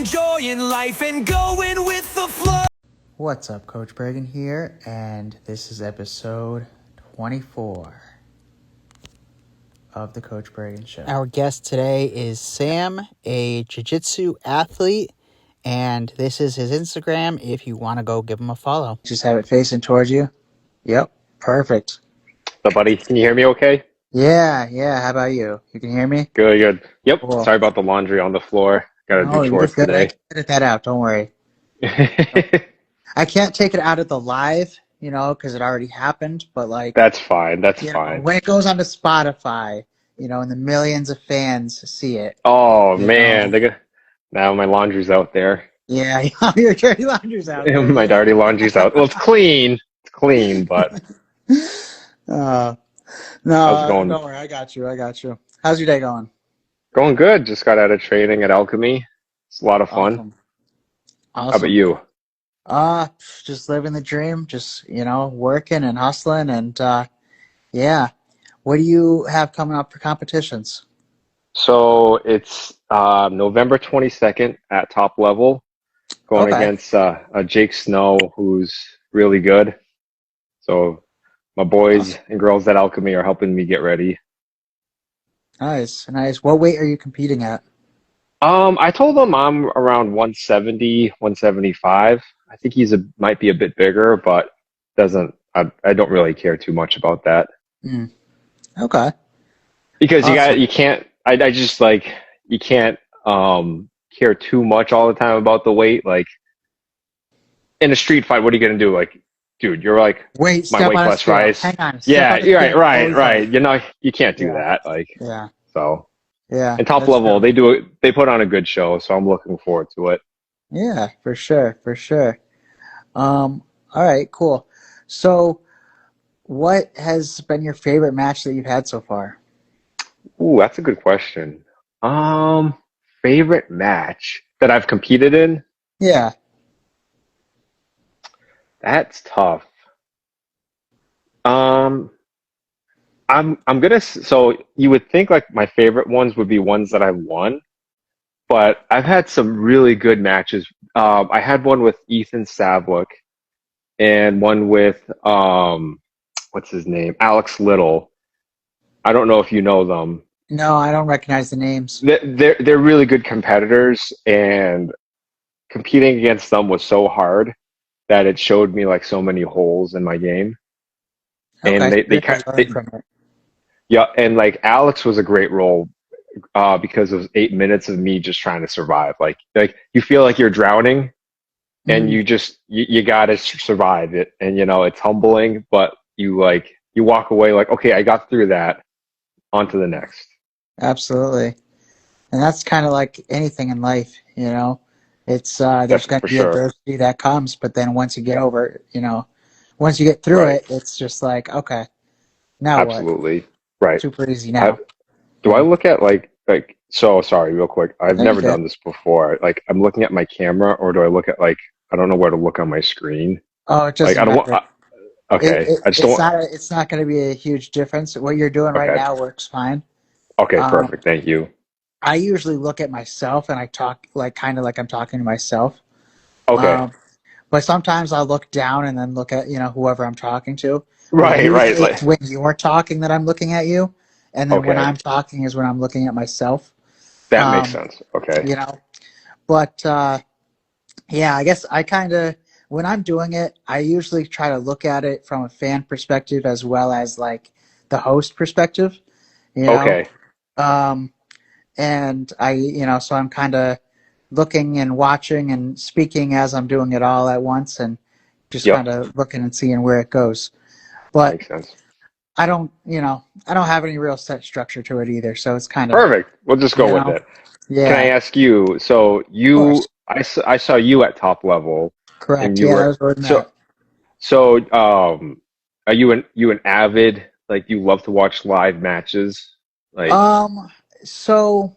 enjoying life and going with the flow. What's up, Coach Bergen here, and this is episode 24 of the Coach Bergen Show. Our guest today is Sam, a jiu-jitsu athlete, and this is his Instagram if you want to go give him a follow. Just have it facing towards you. Yep, perfect. So, buddy, can you hear me okay? Yeah. How about you? You can hear me? Good. Yep. Cool. Sorry about the laundry on the floor. Gotta do chores today. I can edit that out. Don't worry. I can't take it out of the live, because it already happened. But That's fine. That's fine. When it goes onto Spotify, and the millions of fans see it. Oh man, now my laundry's out there. Yeah, your dirty laundry's out there. My dirty laundry's out. Well, it's clean. It's clean, but. No, don't worry. I got you. How's your day going? Going good. Just got out of training at Alchemy. It's a lot of fun. Awesome. How about you? Just living the dream. Just working and hustling, and yeah. What do you have coming up for competitions? So it's November 22nd at top level, going against Jake Snow, who's really good. So my boys and girls at Alchemy are helping me get ready. Nice. What weight are you competing at? I told him I'm around 170, 175. I think might be a bit bigger, but I don't really care too much about that. Okay. Because you can't care too much all the time about the weight. Like in a street fight, what are you gonna do? Like, dude, you're like, wait, my weight class rise. Hang on. Yeah, you're right. You can't do that. Like, yeah. So. Yeah. And top level, they put on a good show, so I'm looking forward to it. Yeah, for sure. All right, cool. So, what has been your favorite match that you've had so far? Ooh, that's a good question. Favorite match that I've competed in? Yeah. That's tough. So you would think like my favorite ones would be ones that I won, but I've had some really good matches. I had one with Ethan Savlik and one with what's his name? Alex Little. I don't know if you know them. No, I don't recognize the names. They're really good competitors, and competing against them was so hard that it showed me like so many holes in my game. Okay. And they yeah, and like Alex was a great role because it was 8 minutes of me just trying to survive. Like you feel like you're drowning, and you gotta survive it. And it's humbling, but you walk away like, okay, I got through that. On to the next. Absolutely, and that's kind of like anything in life. It's there's going to be adversity that comes, but then once you get over it, once you get through it, it's just like, okay, now what? Absolutely. Right. Super easy now. Do I look at so sorry, real quick. I've never done this before. Like I'm looking at my camera, or do I look at I don't know where to look on my screen. Oh, it doesn't matter. Okay. It's not going to be a huge difference. What you're doing right now works fine. Okay, perfect. Thank you. I usually look at myself and I talk kind of like I'm talking to myself. Okay. But sometimes I'll look down and then look at whoever I'm talking to. Right. It's when you're talking that I'm looking at you, and then when I'm talking is when I'm looking at myself. That makes sense. Okay. But yeah, I guess I kind of when I'm doing it, I usually try to look at it from a fan perspective as well as like the host perspective. Okay. And so I'm kind of looking and watching and speaking as I'm doing it all at once, and just kind of looking and seeing where it goes. But makes sense. I don't have any real set structure to it either. So it's kind of perfect. We'll just go with it. Yeah. Can I ask you? So I saw you at top level. Correct. And are you an avid, like, you love to watch live matches? So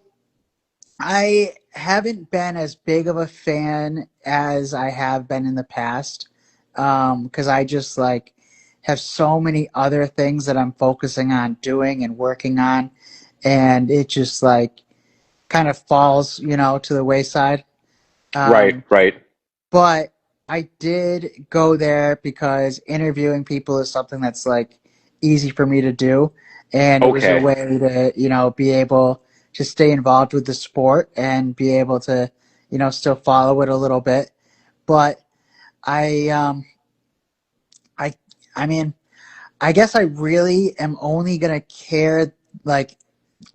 I haven't been as big of a fan as I have been in the past, because I just have so many other things that I'm focusing on doing and working on, and it just kind of falls, to the wayside. Right, Um, right. but I did go there because interviewing people is something that's like easy for me to do, and it was a Okay. way to be able to stay involved with the sport and be able to still follow it a little bit. But I I I mean I guess I really am only gonna care like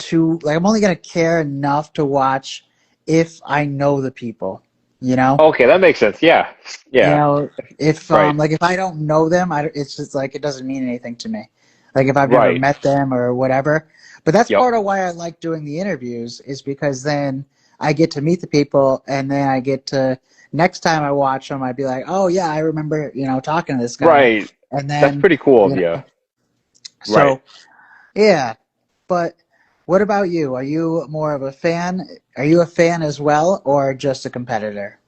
I'm only gonna care enough to watch if I know the people, you know. Okay, that makes sense. Yeah. You Yeah. know, if Right. like if I don't know them, it's just like it doesn't mean anything to me. Like if I've never Right. met them or whatever. But that's Yep. part of why I like doing the interviews is because then I get to meet the people and then I get to next time I watch them, I'd be like, oh yeah, I remember talking to this guy, Right. and That's then pretty cool of you you. know. Right. So yeah, but what about you? Are you more of a fan? Are you a fan as well, or just a competitor?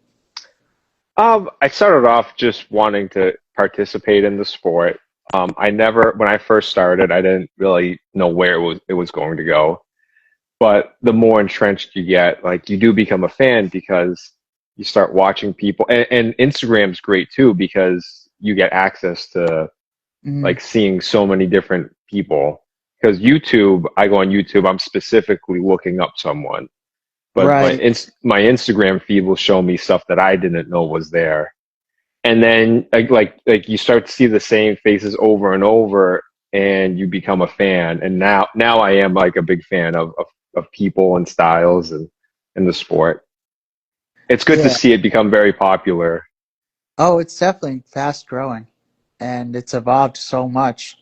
I started off just wanting to participate in the sport. I never, when I first started, I didn't really know where it was going to go. But the more entrenched you get, like you do become a fan because you start watching people, and Instagram's great too because you get access to Mm, like seeing so many different people. Because YouTube, I go on YouTube, I'm specifically looking up someone, but right. my Instagram feed will show me stuff that I didn't know was there. And then like you start to see the same faces over and over, and you become a fan. And now I am like a big fan of people and styles and the sport. It's good to Yeah. see it become very popular. Oh, it's definitely fast growing, and it's evolved so much.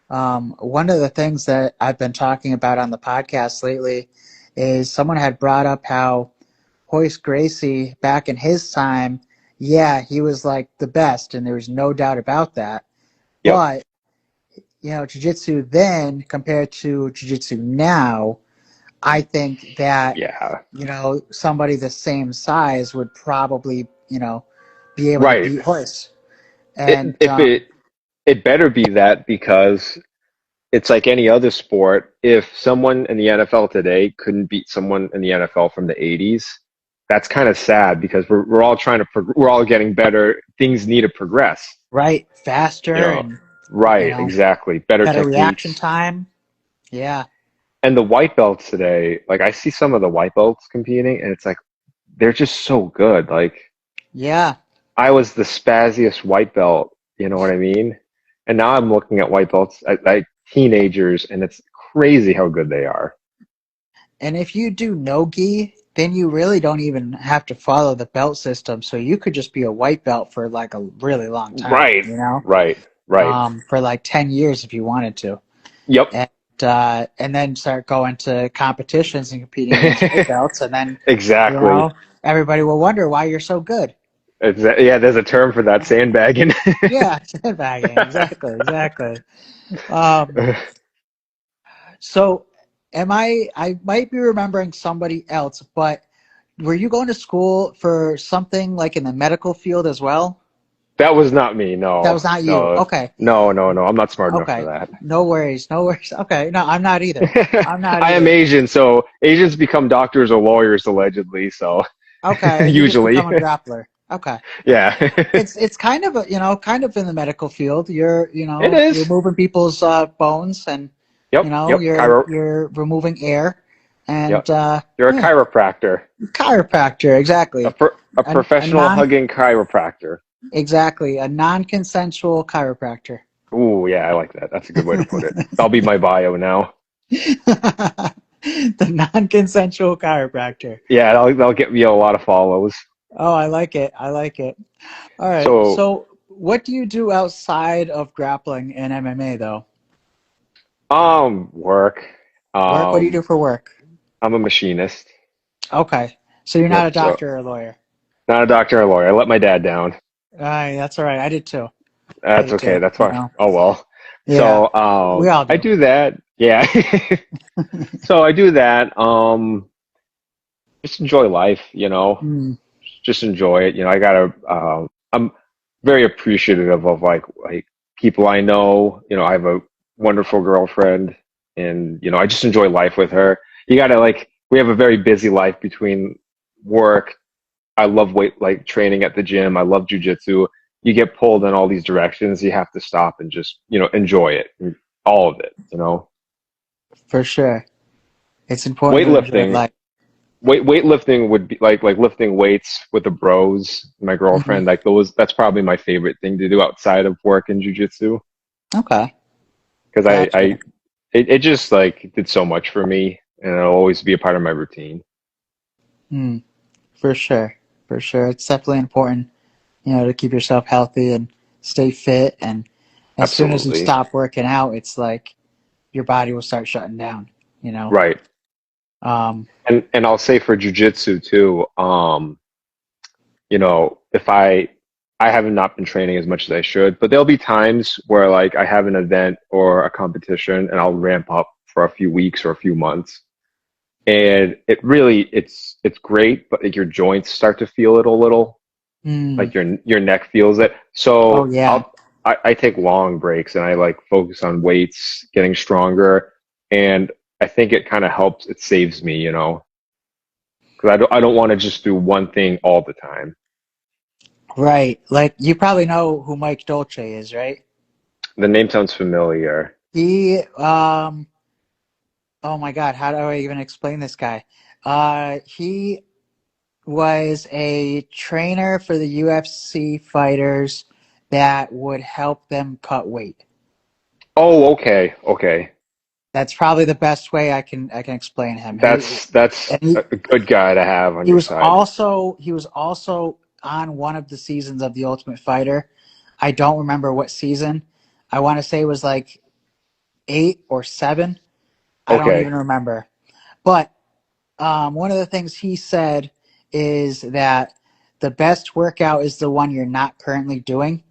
One of the things that I've been talking about on the podcast lately is someone had brought up how Hoist Gracie, back in his time, yeah, he was like the best, and there was no doubt about that. Yep. But, jiu-jitsu then compared to jiu-jitsu now, I think that, Yeah. somebody the same size would probably, be able to Right. beat Hoist. It, And, if it better be that because it's like any other sport. If someone in the NFL today couldn't beat someone in the NFL from the 80s, that's kind of sad because we're all trying to we're all getting better. Things need to progress, right, you faster know. and, you Right, know, exactly. Better better reaction techniques. time. Yeah. And the white belts today, like I see some of the white belts competing and it's like they're just so good. Like Yeah. I was the spazziest white belt, you know what I mean? And now I'm looking at white belts at teenagers and it's crazy how good they are. And if you do no gi, then you really don't even have to follow the belt system. So you could just be a white belt for like a really long time, Right, right. for like 10 years if you wanted to. Yep. And then start going to competitions and competing against white belts. And then, you Exactly. know, everybody will wonder why you're so good. Yeah, there's a term for that, sandbagging. Yeah, sandbagging. Exactly. Exactly. Um, so I might be remembering somebody else, but were you going to school for something like in the medical field as well? That was not me. That No, was not you. no, Okay. no, no, no. I'm not smart enough for Okay. that. No worries. No worries. Okay. No, I'm not either. I'm not I am either. Asian, so Asians become doctors or lawyers allegedly. So Okay. And you just usually, become a grappler. Okay. yeah, It's kind of kind of in the medical field. it You're is. moving people's bones, and Yep, yep. you're removing air, and Yep. You're a yeah, chiropractor, chiropractor, exactly. a A professional non hugging chiropractor. exactly a non-consensual chiropractor. Ooh, yeah, I like that. That's a good way to put it. That'll be my bio now. The non-consensual chiropractor. Yeah, that'll get me a lot of follows. Oh, I like it. I like it. All right. So, So, what do you do outside of grappling and MMA, though? work. Work? What do you Um, do for work? I'm a machinist. Okay. So you're not a Yep. So doctor or a lawyer. not a doctor or a lawyer. I let my dad down. That's all right. I did too. I That's did okay. too. That's fine. Oh well. Yeah. So We all I do. do that. Yeah. So I do that. Just enjoy life. Mm, Just enjoy it. I gotta. I'm very appreciative of like people I know. I have a wonderful girlfriend, and I just enjoy life with her. You gotta like. We have a very busy life between work, I love like training at the gym. I love jujitsu. You get pulled in all these directions. You have to stop and just, enjoy it, all of it, For sure. It's important to enjoy Weightlifting, life. weightlifting would be like lifting weights with the bros, my Hmm. girlfriend, like that's probably my favorite thing to do outside of work and jujitsu. Okay. Because Gotcha. it just like did so much for me, and it'll always be a part of my routine. Hmm. For sure. For sure. It's definitely important, to keep yourself healthy and stay fit. And as soon as you Absolutely. stop working out, it's like your body will start shutting down, you know? Right. Um, And I'll say for jujitsu too, if I have not been training as much as I should, but there'll be times where like I have an event or a competition and I'll ramp up for a few weeks or a few months. And it's great, but like your joints start to feel it a little, mm, like your neck feels it. oh, So yeah. I take long breaks and I like focus on weights, getting stronger, and I think it kind of helps. It saves me, because I don't want to just do one thing all the time. Right. Like, you probably know who Mike Dolce is, right? The name sounds familiar. He, oh my God, how do I even explain this guy? He was a trainer for the UFC fighters that would help them cut weight. Oh, okay, okay. That's probably the best way I can explain him. That's And he a good guy to have on he your was side. also he was also on one of the seasons of The Ultimate Fighter. I don't remember what season. I want to say it was like 8 or 7. I don't even Okay. remember. But one of the things he said is that the best workout is the one you're not currently doing.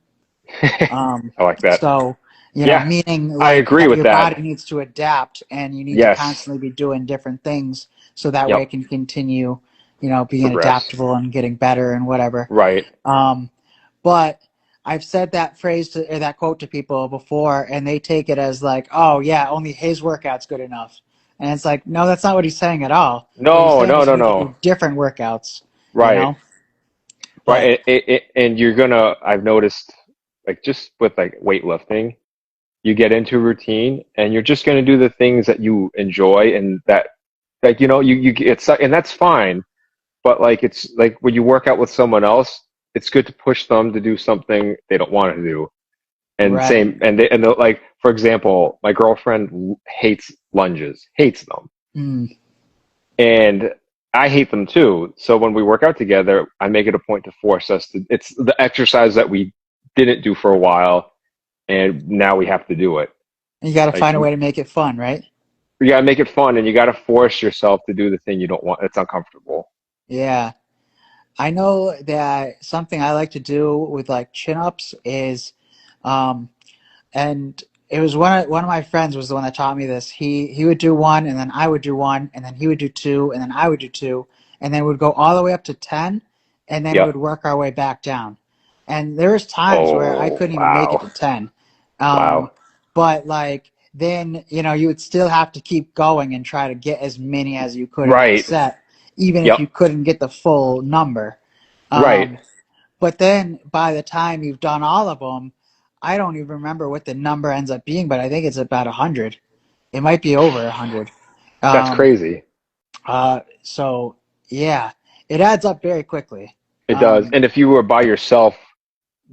Um, I like that. so, Yeah, meaning I like agree that with your body that. needs to adapt and you need to Yes. constantly be doing different things so that way it Yep. can continue, being Progress. adaptable and getting better and whatever. Right. Um, but I've said that phrase or that quote to people before and they take it as like, oh, yeah, only his workout's good enough. And it's like, no, that's not what he's saying at all. What he's No, saying no, is you no, need to do no. different workouts, you Right. know? But Right. And you're gonna, I've noticed, like just with like weightlifting, you get into a routine and you're just gonna do the things that you enjoy and that, like, and that's fine. But like, it's like when you work out with someone else, it's good to push them to do something they don't want to do. And right. same, and like, for example, my girlfriend hates lunges, hates them. Mm. And I hate them too. So when we work out together, I make it a point to force us to, it's the exercise that we didn't do for a while, and now we have to do it. You got to Like, find a way to make it fun, right? you gotta make it fun and you gotta force yourself to do the thing you don't want. It's uncomfortable. Yeah. I know that something I like to do with like chin ups is, um, and it was one of my friends was the one that taught me this. He would do one, and then I would do one, and then he would do two, and then I would do two, and then we'd go all the way up to 10, and then Yep. would work our way back down. And there was times where I Oh, couldn't even make it to wow. 10, Wow. but like then you would still have to keep going and try to get as many as you could in that Right. set, even if Yep. you couldn't get the full number. Right. Um, but then by the time you've done all of them, I don't even remember what the number ends up being, but I think it's about 100. It might be over 100. That's Um, crazy. so yeah, it adds up very quickly. It does. Um, And if you were by yourself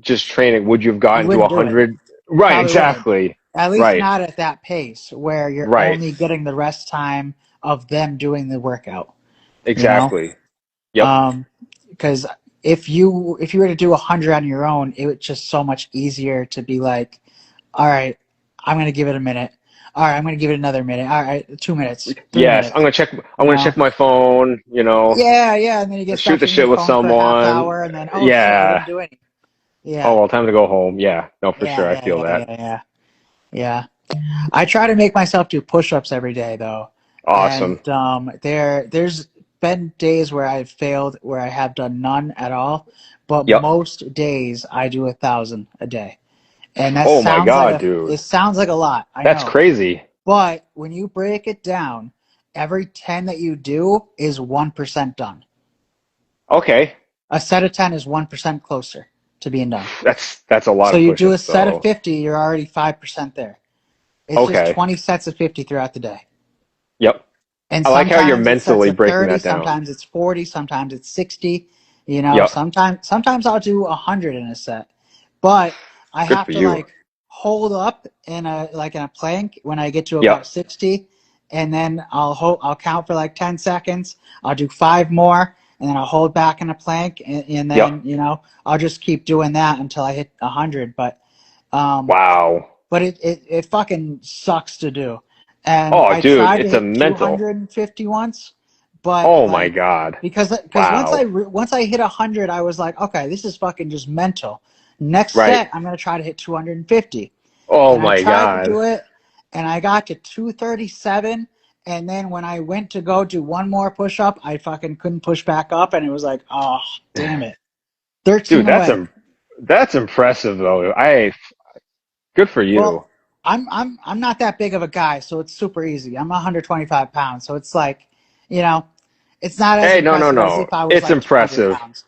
just training, would you have you gotten to wouldn't do it. 100? Right. Probably wouldn't. Exactly. At least Right. not at that pace where you're Right. only getting the rest time of them doing the workout. You know, Exactly. Yep. because if you were to do 100 on your own, it was just so much easier to be like, all right, I'm gonna give it a minute. All right, I'm gonna give it another minute. All right, 2 minutes, three Yes. minutes. I'm You gonna know? check my phone, Yeah, yeah. And then you get shoot stuck the in your shit with phone for a half someone. hour, and then oh shit, I Yeah. didn't do any. Oh, Yeah, well, time to go home. Yeah. No, for yeah, sure. I yeah, feel yeah, that. yeah, yeah. Yeah. I try to make myself do push-ups every day though, and Awesome. there's been days where I've failed, where I have done none at all, but Yep. most days I do 1,000 a day, and that Oh my sounds like God, it dude. sounds like a lot, I That's know, crazy. but when you break it down, every 10 that you do is 1% done. Okay. A set of 10 is 1% closer to being done. That's a lot So of you do a push-ups, set of though. 50, you're already 5% there. It's just Okay. 20 sets of 50 throughout the day. Yep. And I like how you're sometimes it's sets mentally of breaking 30, that down. sometimes it's 40, sometimes it's 60. You know, Yep. sometimes I'll do 100 in a set. But I Good have for to you. like hold up in a plank when I get to Yep. about 60, and then I'll count for like 10 seconds. I'll do 5 more, and then I'll hold back in a plank, and then Yep. I'll just keep doing that until I hit 100. Wow. But it fucking sucks to do. And Oh, I dude, tried to it's a hit mental. 250 once, but Oh my like God. because Wow. once I hit 100, I was like, okay, this is fucking just mental. Next Right. set, I'm gonna try to hit 250, Oh and I my tried to God. do it, and I got to 237, and then when I went to go do one more push up, I fucking couldn't push back up, and it was like, oh damn it, 13 Dude, away. that's impressive though. Good for you. Well, I'm not that big of a guy, so it's super easy. I'm 125 pounds, so it's like, you know, it's not as Hey, no, no, impressive as no. if I was It's like 200 impressive. pounds.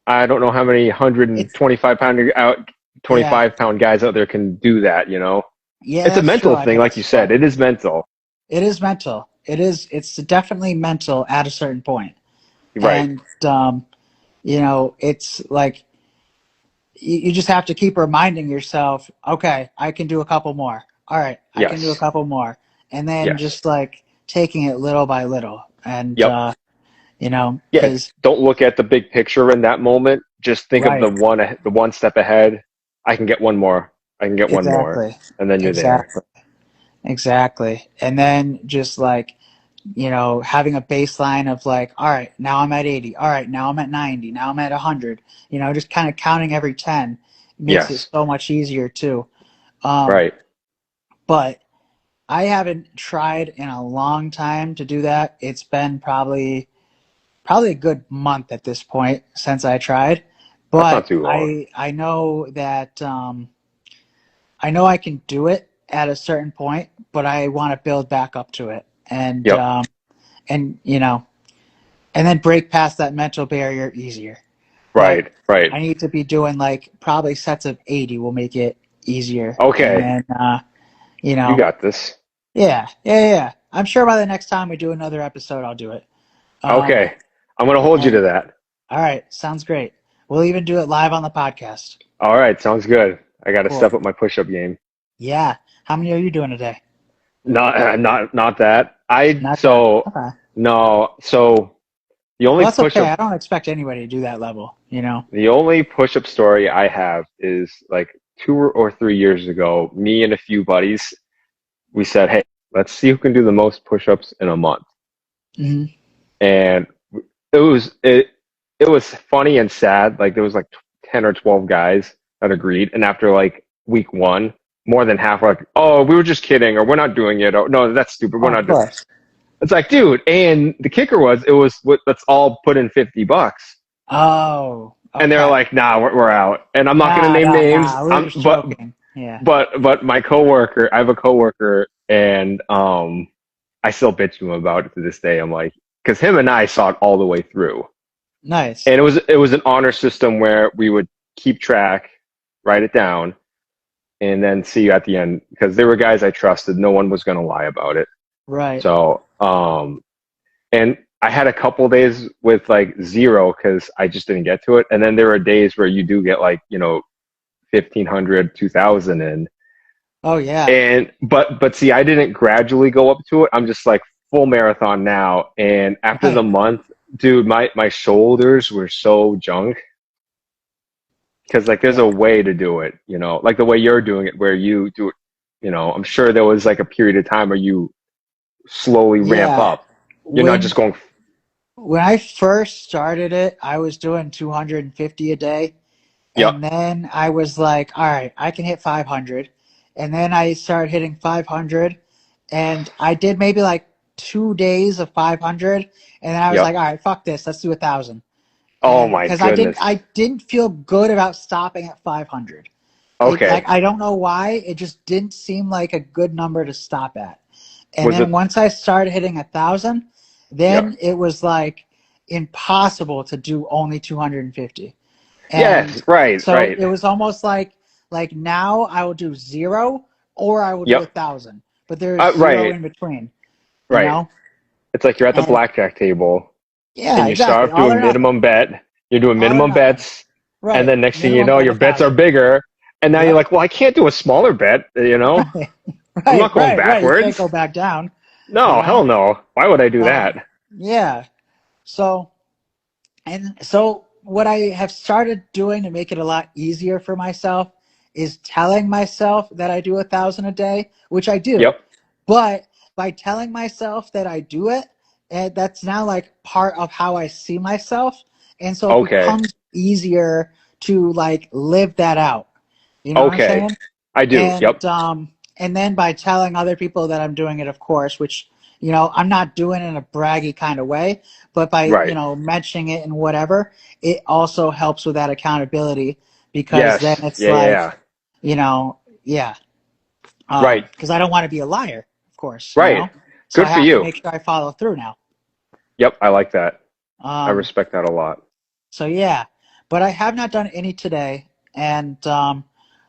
I don't know how many It's 25 yeah, pound guys out there can do that, you know? yeah, It's a that's true, mental I thing, like guess, you said. but It is mental. it is mental. It's definitely mental at a certain point, Right. and it's like you just have to keep reminding yourself, okay, I can do a couple more. All right, I can do a Yes. couple more, and then Yes. just like taking it little by little, and Yep. Yeah, because don't look at the big picture in that moment. Just think of right, the one step ahead. I can get one more. I can get one more. exactly, And then you're there. exactly, exactly, and then just like having a baseline of like, all right, now I'm at 80, all right, now I'm at 90, now I'm at 100. Just kind of counting every 10 makes it Yes. so much easier too. Um, Right. but I haven't tried in a long time to do that. It's been probably a good month at this point since I tried, That's not but too long. I know that I know I can do it at a certain point, but I want to build back up to it, and Yep. and and then break past that mental barrier easier. But Right. Right. I need to be doing like probably sets of 80 will make it easier, and Okay. then you You know got this. yeah. I'm sure by the next time we do another episode, I'll do it. Um, Okay. I'm gonna hold you and to that. All right, sounds great. We'll even do it live on the podcast. All right, sounds good. I got to Cool. step up my push-up game. Yeah. How many are you doing today? Not that. I Not that. so Okay. no. So the only Well, that's okay. push-up I don't expect anybody to do that level, you know? the only push-up story I have is like 2 or 3 years ago. Me and a few buddies, we said, "Hey, let's see who can do the most push-ups in a month." Hmm. And it was it it was funny and sad. Like there was like 10 or 12 guys that agreed, and after like week one, more than half were like, "Oh, we were just kidding," or "We're not doing it," or "No, that's stupid. We're Oh, of not doing." course. It's like, dude, and the kicker was, let's all put in $50, Oh, and they're okay. like, "Nah, we're out," and I'm not gonna name names. Nah. We were just joking. Yeah. But my coworker, I have a coworker, and I still bitch him about it to this day. I'm like, because him and I saw it all the way through, Nice. and it was an honor system where we would keep track, write it down, and then see you at the end because there were guys I trusted. No one was gonna lie about it. Right. So and I had a couple days with like zero because I just didn't get to it, and then there are days where you do get like 1,500, 2,000 in. Oh, yeah. And but see, I didn't gradually go up to it. I'm just like full marathon now. And after the Right. month, dude, my shoulders were so junk because like there's Yeah. a way to do it, like the way you're doing it, where you do it. I'm sure there was like a period of time where you slowly ramp Yeah. up. You're not When just going. when I first started it, I was doing 250 a day. Yep. And then I was like, all right, I can hit 500. And then I started hitting 500. And I did maybe like 2 days of 500. And then I was like, Yep. all right, fuck this. Let's do 1,000. Oh And my because I didn't, goodness. I didn't feel good about stopping at 500. It Okay. like I don't know why. It just didn't seem like a good number to stop at. And Was then it? once I started hitting 1,000, then Yep. it was like impossible to do only 250. Yes, And right, so right. it was almost like now I will do 0 or I will do Yep. 1,000, but there is 0 Right, in between, you right. know? It's like you're at the And blackjack table yeah, and you start exactly. off All doing or nothing. minimum bet. You're doing All or minimum nothing. bets, and Right. then next thing you Minimum know, bet your bets are 1,000. bigger, and now you're Yep. like, well, I can't do a smaller bet, you know? Right. I'm not Right. going Right. Right. You can't backwards. go back down, you No, hell know? no. Why would I do So that? yeah. So so what I have started doing to make it a lot easier for myself is telling myself that I do 1,000 a day, which I do. Yep. But by telling myself that I do it, and that's now like part of how I see myself. And so it Okay. becomes easier to like live that out. You know what I'm Okay. saying? I do. Yep. And then by telling other people that I'm doing it, of course, which, I'm not doing it in a braggy kind of way, but by, Right. mentioning it and whatever, it also helps with that accountability because then Yes. it's Yeah, yeah, like, yeah. yeah, Right. because I don't want to be a liar, of course, Right. so I Good for have to you. make sure I follow through now. Yep, I like that. I Um, respect that a lot. So yeah, but I have not done any today, and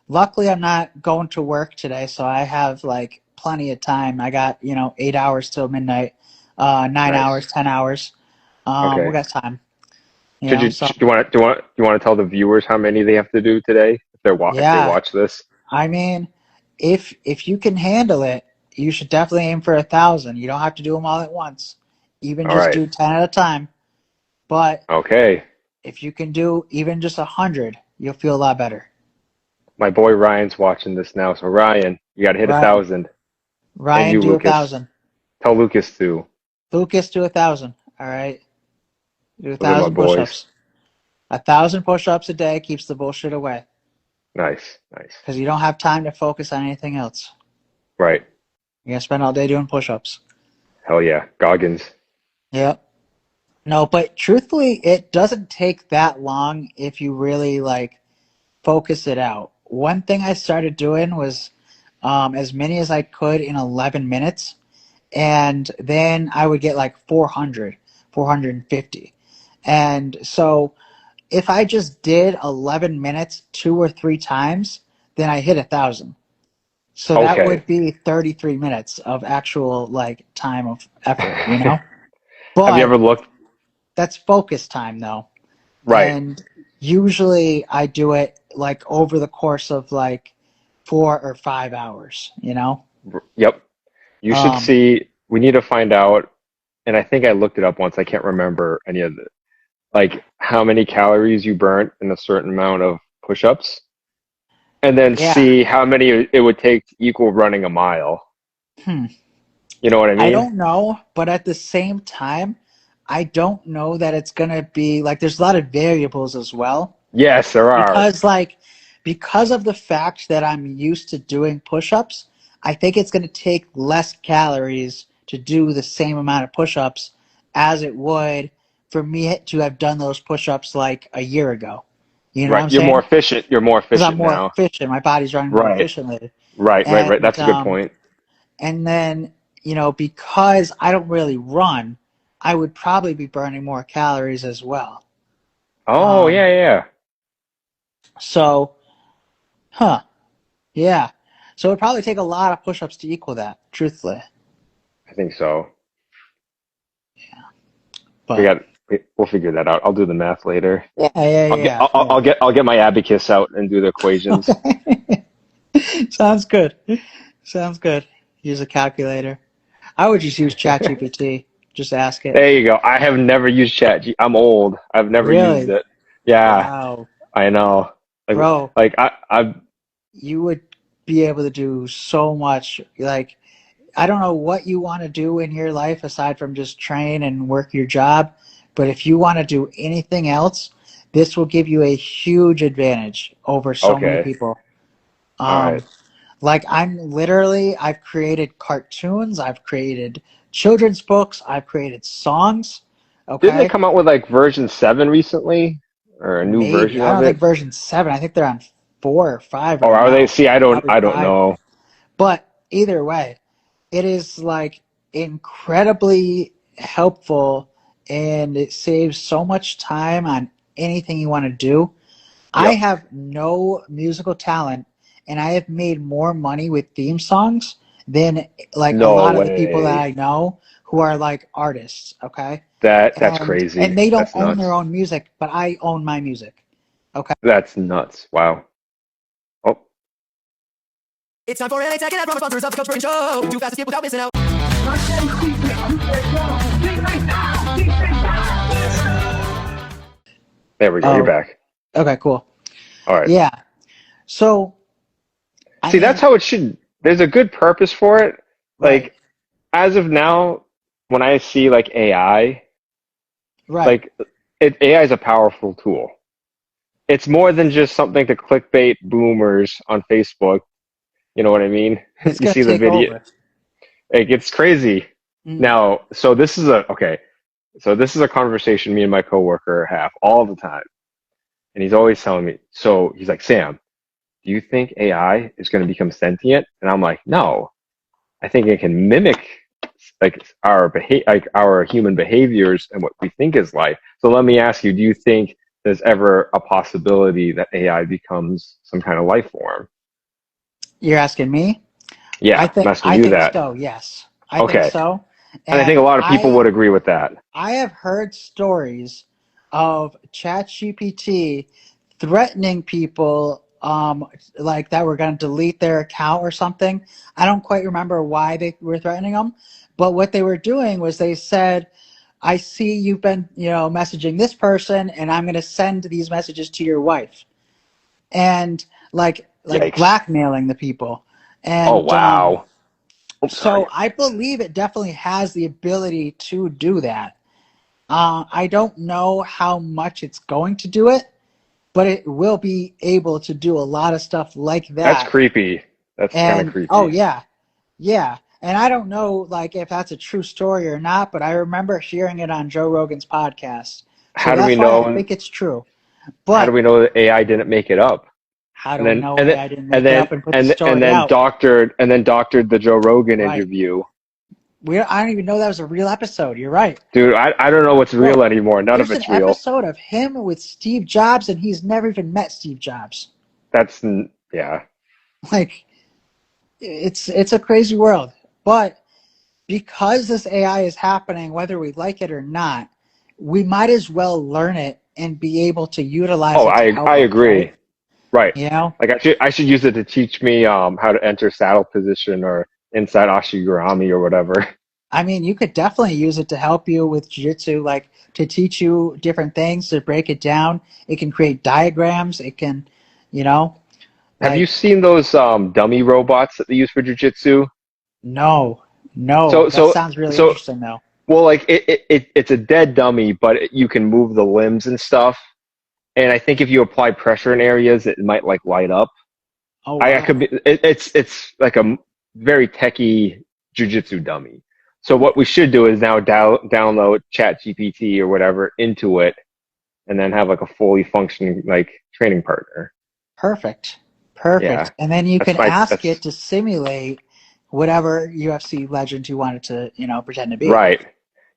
luckily I'm not going to work today, so I have like plenty of time. I got 8 hours till midnight, 9 hours, Nice. 10 hours. We Okay. got time, Should you So do you want to tell the viewers how many they have to do today if they yeah, watch this? I mean, if you can handle it, you should definitely aim for 1,000. You don't have to do them all at once. Even All just right. do 10 at a time. But Okay. if you can do even just 100, you'll feel a lot better. My boy Ryan's watching this now, so Ryan, you got to hit a Ryan, thousand, and Ryan, you, do a Lucas. thousand. Tell Lucas too. Lucas, do 1,000. All right, do a Those are my thousand boys. push-ups. 1,000 push-ups a day keeps the bullshit away Nice, nice. because you don't have time to focus on anything else. Right. You're gonna spend all day doing push-ups. Hell yeah, Goggins. Yep. No, but truthfully, it doesn't take that long if you really like focus it out. One thing I started doing was as many as I could in 11 minutes, and then I would get like 400, 450. And so if I just did 11 minutes 2 or 3 times, then I hit 1,000. So that Okay. would be 33 minutes of actual like time of effort. Have you But ever looked? that's focus time though. Right. And usually I do it like over the course of like 4 or 5 hours. Yep. You should Um, see. We need to find out, and I think I looked it up once. I can't remember any of it. Like how many calories you burnt in a certain amount of push-ups, and then yeah. see how many it would take to equal running a mile. Hmm. You know what I I mean? don't know, but at the same time, I don't know that it's gonna be like there's a lot of variables as well. Yes, there are. Because because of the fact that I'm used to doing push-ups, I think it's going to take less calories to do the same amount of push-ups as it would for me to have done those push-ups like a year ago. You know what Right. I'm You're more saying? efficient. You're more Because I'm efficient more now. efficient. My body's running more Right. efficiently. Right. Right. Right. And That's a good point. and then, because I don't really run, I would probably be burning more calories as well. Oh, Um, yeah, yeah. so, huh. Yeah. So it'd probably take a lot of push-ups to equal that, truthfully. I think so. We But got. We'll figure that out. I'll do the math later. yeah, yeah, I'll get. yeah, I'll get my abacus out and do the equations. yeah. Sounds good. Sounds good. Use a calculator. I would just use ChatGPT. Just ask it. There you go. I have never used I'm old. I've never used Really? it. Yeah, Wow. I know. Like, Bro, I. you would be able to do so much. Like, I don't know what you want to do in your life aside from just train and work your job, but if you want to do anything else, this will give you a huge advantage over so many Okay. people. All right. Um, like I've created cartoons, I've created children's books, I've created songs. Didn't they Okay, come out with like version 7 recently, or a new maybe version I of don't think it? version 7. I think they're on 4 or 5 Or right are they? now. See, Probably I don't 5. know. But either way, it is like incredibly helpful and it saves so much time on anything you want to do. I Yep. have no musical talent, and I have made more money with theme songs than like a No lot of the people that way. I know who are like artists, okay? That's And crazy. they don't That's own their nuts. own music, but I own my music. Okay. That's nuts. Wow. Oh, It's time for LA Tech and Ed from sponsors of the Coach Bergen Show. Too fast to skip without missing out. there we go. You're Oh, back. okay, cool. All right. Yeah. So, I See, that's mean, how it should. There's a good purpose for it. right, Like, as of now, when I see like AI, right. like AI is a powerful tool. It's more than just something to clickbait boomers on Facebook. You know what I mean? It's You gonna see the take video, over. it gets crazy. Mm, Now, so this is a conversation me and my coworker have all the time. And he's always telling me, so he's like, Sam, do you think AI is going to become sentient? And I'm like, no, I think it can mimic like our human behaviors and what we think is life. So let me ask you, do you think there's ever a possibility that AI becomes some kind of life form? You're asking me? Yeah, I'm asking I you think that. so. Yes, I think Okay. so. And I think And a lot of people would agree with that. I have heard stories of ChatGPT threatening people, like that were going to delete their account or something. I don't quite remember why they were threatening them, but what they were doing was they said, "I see you've been, messaging this person, and I'm going to send these messages to your wife," and like Yikes. blackmailing the people. Oh, And wow. Oops, so sorry. I believe it definitely has the ability to do that. I don't know how much it's going to do it, but it will be able to do a lot of stuff like That's that. creepy. That's kind of And oh creepy. yeah, yeah. And I don't know like if that's a true story or not, but I remember hearing it on Joe Rogan's podcast. So How do we that's why I know? think it's true. How do But we know that AI didn't make it up? how do And we then know and then I didn't and make it then up and put the and story then out? doctored the Joe Rogan Right. interview. I don't even know that was a real episode. You're right. Dude, I don't know what's real Bro, anymore. None of there's an it's real. episode of him with Steve Jobs, and he's never even met Steve Jobs. Yeah. Like, it's a crazy world. But because this AI is happening, whether we like it or not, we might as well learn it and be able to utilize Oh, it to I help us, agree. right? Right. You know? Like I should use it to teach me how to enter saddle position or inside ashigurami or whatever. I mean, you could definitely use it to help you with jiu-jitsu, like to teach you different things, to break it down. It can create diagrams. It can, you know, Have you like, seen those dummy robots that they use for jujitsu? no, no. So That so sounds really so interesting, though. well, like it's a dead dummy, but you can move the limbs and stuff. And I think if you apply pressure in areas, it might like light up. Oh, I could wow. be. It's like a very techie jujitsu dummy. So what we should do is now download ChatGPT or whatever into it, and then have like a fully functioning like training partner. Perfect. Yeah, Perfect. And then you that's can my ask it that's to simulate whatever UFC legend you want it to, pretend to be. right.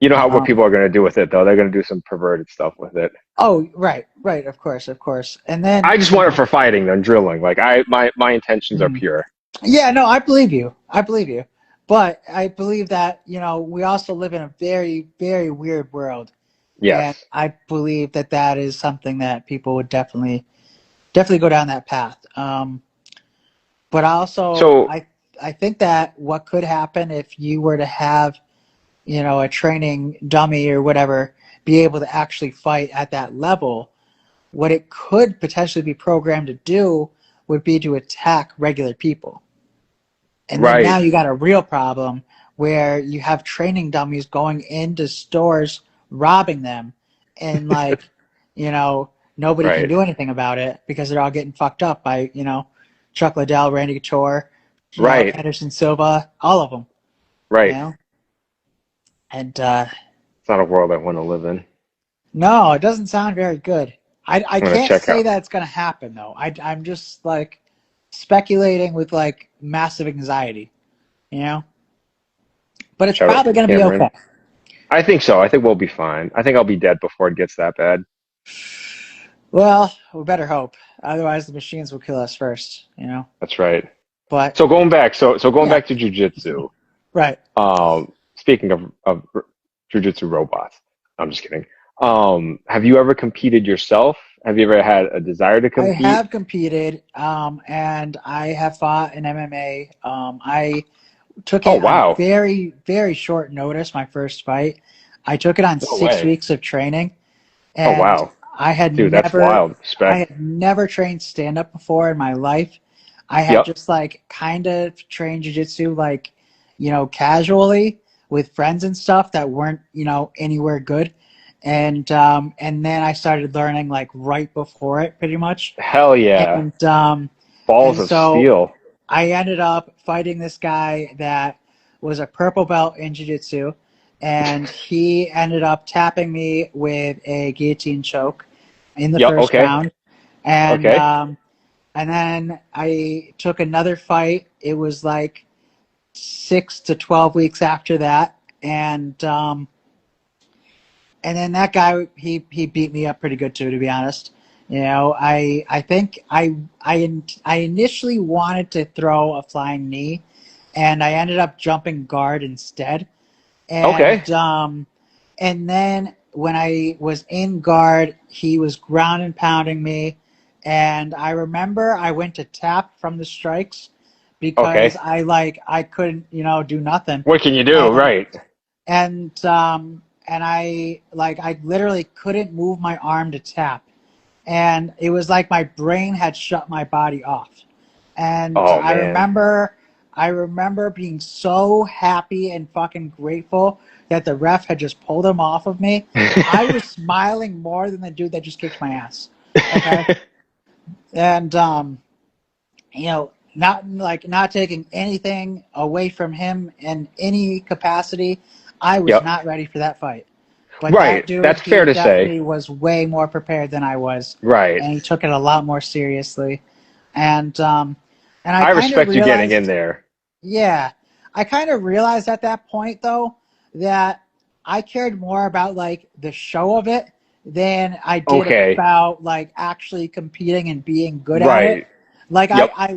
You know how what Um, people are going to do with it though? They're going to do some perverted stuff with it. oh, right, right. Of course, of course. And then, I just want it for fighting and drilling. Like my intentions are mm, pure. yeah, no, I believe you. I believe you. But I believe that, we also live in a very, very weird world. And Yes. I believe that that is something that people would definitely go down that path. But also, So I think that what could happen if you were to have, a training dummy or whatever be able to actually fight at that level, what it could potentially be programmed to do would be to attack regular people. And then now right, you got a real problem where you have training dummies going into stores robbing them, and like, you know, nobody can right, do anything about it because they're all getting fucked up by, Chuck Liddell, Randy Couture, right, Anderson Silva, all of them, you right. know? And It's not a world I want to live in. no, it doesn't sound very good. I I'm gonna can't check say out. that it's going to happen though. I'm just like speculating with like massive anxiety, you know? But it's Shout out probably to going to be Cameron. okay. I think so. I think we'll be fine. I think I'll be dead before it gets that bad. Well, we better hope. Otherwise, the machines will kill us first, you know? That's right. But, So going back, so going yeah, back to jujitsu. right. Speaking of jujitsu robots, I'm just kidding. Have you ever competed yourself? Have you ever had a desire to I compete? have competed, and I have fought in MMA. I took Oh it on wow. very, very short notice, my first fight. I took it on No 6 way. weeks of training, Oh and wow. Dude, that's wild. I Respect. had never trained stand up before in my life. I had Yep. just like kind of trained jiu-jitsu like, casually with friends and stuff that weren't, anywhere good. And then I started learning like right before it pretty much. Hell yeah. And Balls and of so steel. I ended up fighting this guy that was a purple belt in jiu-jitsu, and he ended up tapping me with a guillotine choke in the Yep. first Okay. round. And Okay. um, and then I took another fight. It was like 6 to 12 weeks after that, and then that guy he beat me up pretty good too, to be honest. I think I initially wanted to throw a flying knee, and I ended up jumping guard instead. Okay. And then when I was in guard, he was ground and pounding me, and I remember I went to tap from the strikes because Okay. I couldn't do nothing. What can you do? And Right. and I literally couldn't move my arm to tap, and it was like my brain had shut my body off. And Oh man. I remember being so happy and fucking grateful that the ref had just pulled him off of me. I was smiling more than the dude that just kicked my ass. Okay. And not taking anything away from him in any capacity, I was Yep. not ready for that fight. But that Right. dude, That's he fair to say. definitely was way more prepared than I was, Right. and he took it a lot more seriously. And um, and I I kind of respect you getting in realized, there. yeah, I kind of realized at that point though that I cared more about like the show of it than I did Okay. about like actually competing and being good at it. Right. Like Yep. I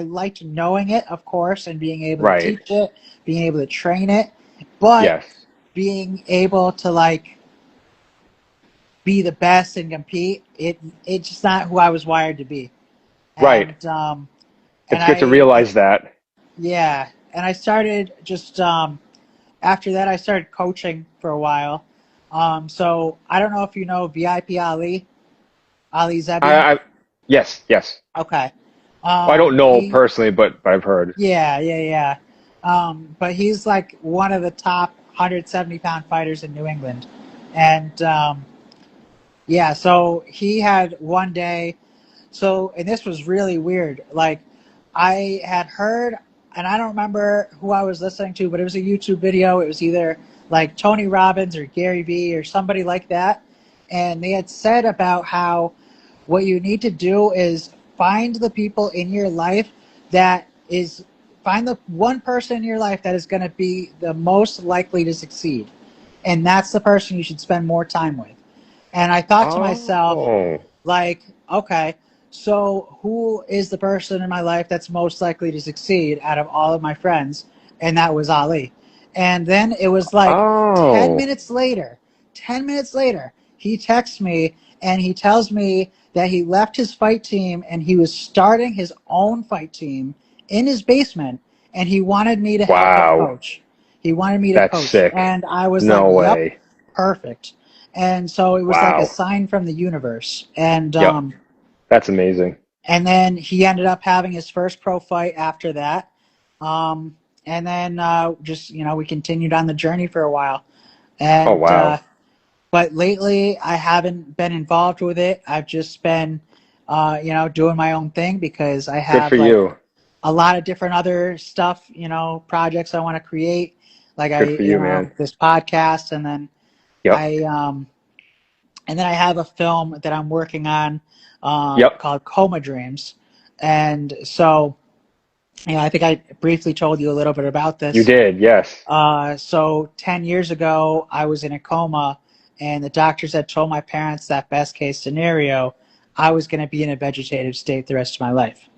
liked knowing it, of course, and being able to Right. teach it, being able to train it, but Yes. being able to like be the best and compete, it's just not who I was wired to be. Right. And um and It's good to I realize that. yeah, and I started just after that I started coaching for a while. So I don't know if you know VIP Ali Zebian. I yes, yes. Okay. I don't know He personally, but I've heard. Yeah, yeah, yeah. But he's like one of the top 170-pound fighters in New England. And yeah, so he had one day. So, and this was really weird. Like, I had heard, and I don't remember who I was listening to, but it was a YouTube video. It was either like Tony Robbins or Gary Vee or somebody like that. And they had said about how what you need to do is find the people in your life that is, find the one person in your life that is going to be the most likely to succeed. And that's the person you should spend more time with. And I thought to myself, Oh. like, okay, so who is the person in my life that's most likely to succeed out of all of my friends? And that was Ali. And then it was like 10 Oh. minutes later, 10 minutes later, he texts me and he tells me that he left his fight team and he was starting his own fight team in his basement, and he wanted me to help him Wow. coach. He wanted me to That's coach. sick. And I was like, No yep, way. perfect. And so it was like a Wow. sign from the universe. And Yep. That's amazing. and then he ended up having his first pro fight after that. And then just we continued on the journey for a while. Oh And wow. but lately I haven't been involved with it. I've just been doing my own thing because I Good for have like you. a lot of different other stuff, projects I want to create. Like Good for you, man. this podcast, and then Yep. I I have a film that I'm working on Yep. called Coma Dreams, and so I think I briefly told you a little bit about You this. did, yes. So 10 years ago, I was in a coma, and the doctors had told my parents that best case scenario, I was going to be in a vegetative state the rest of my life.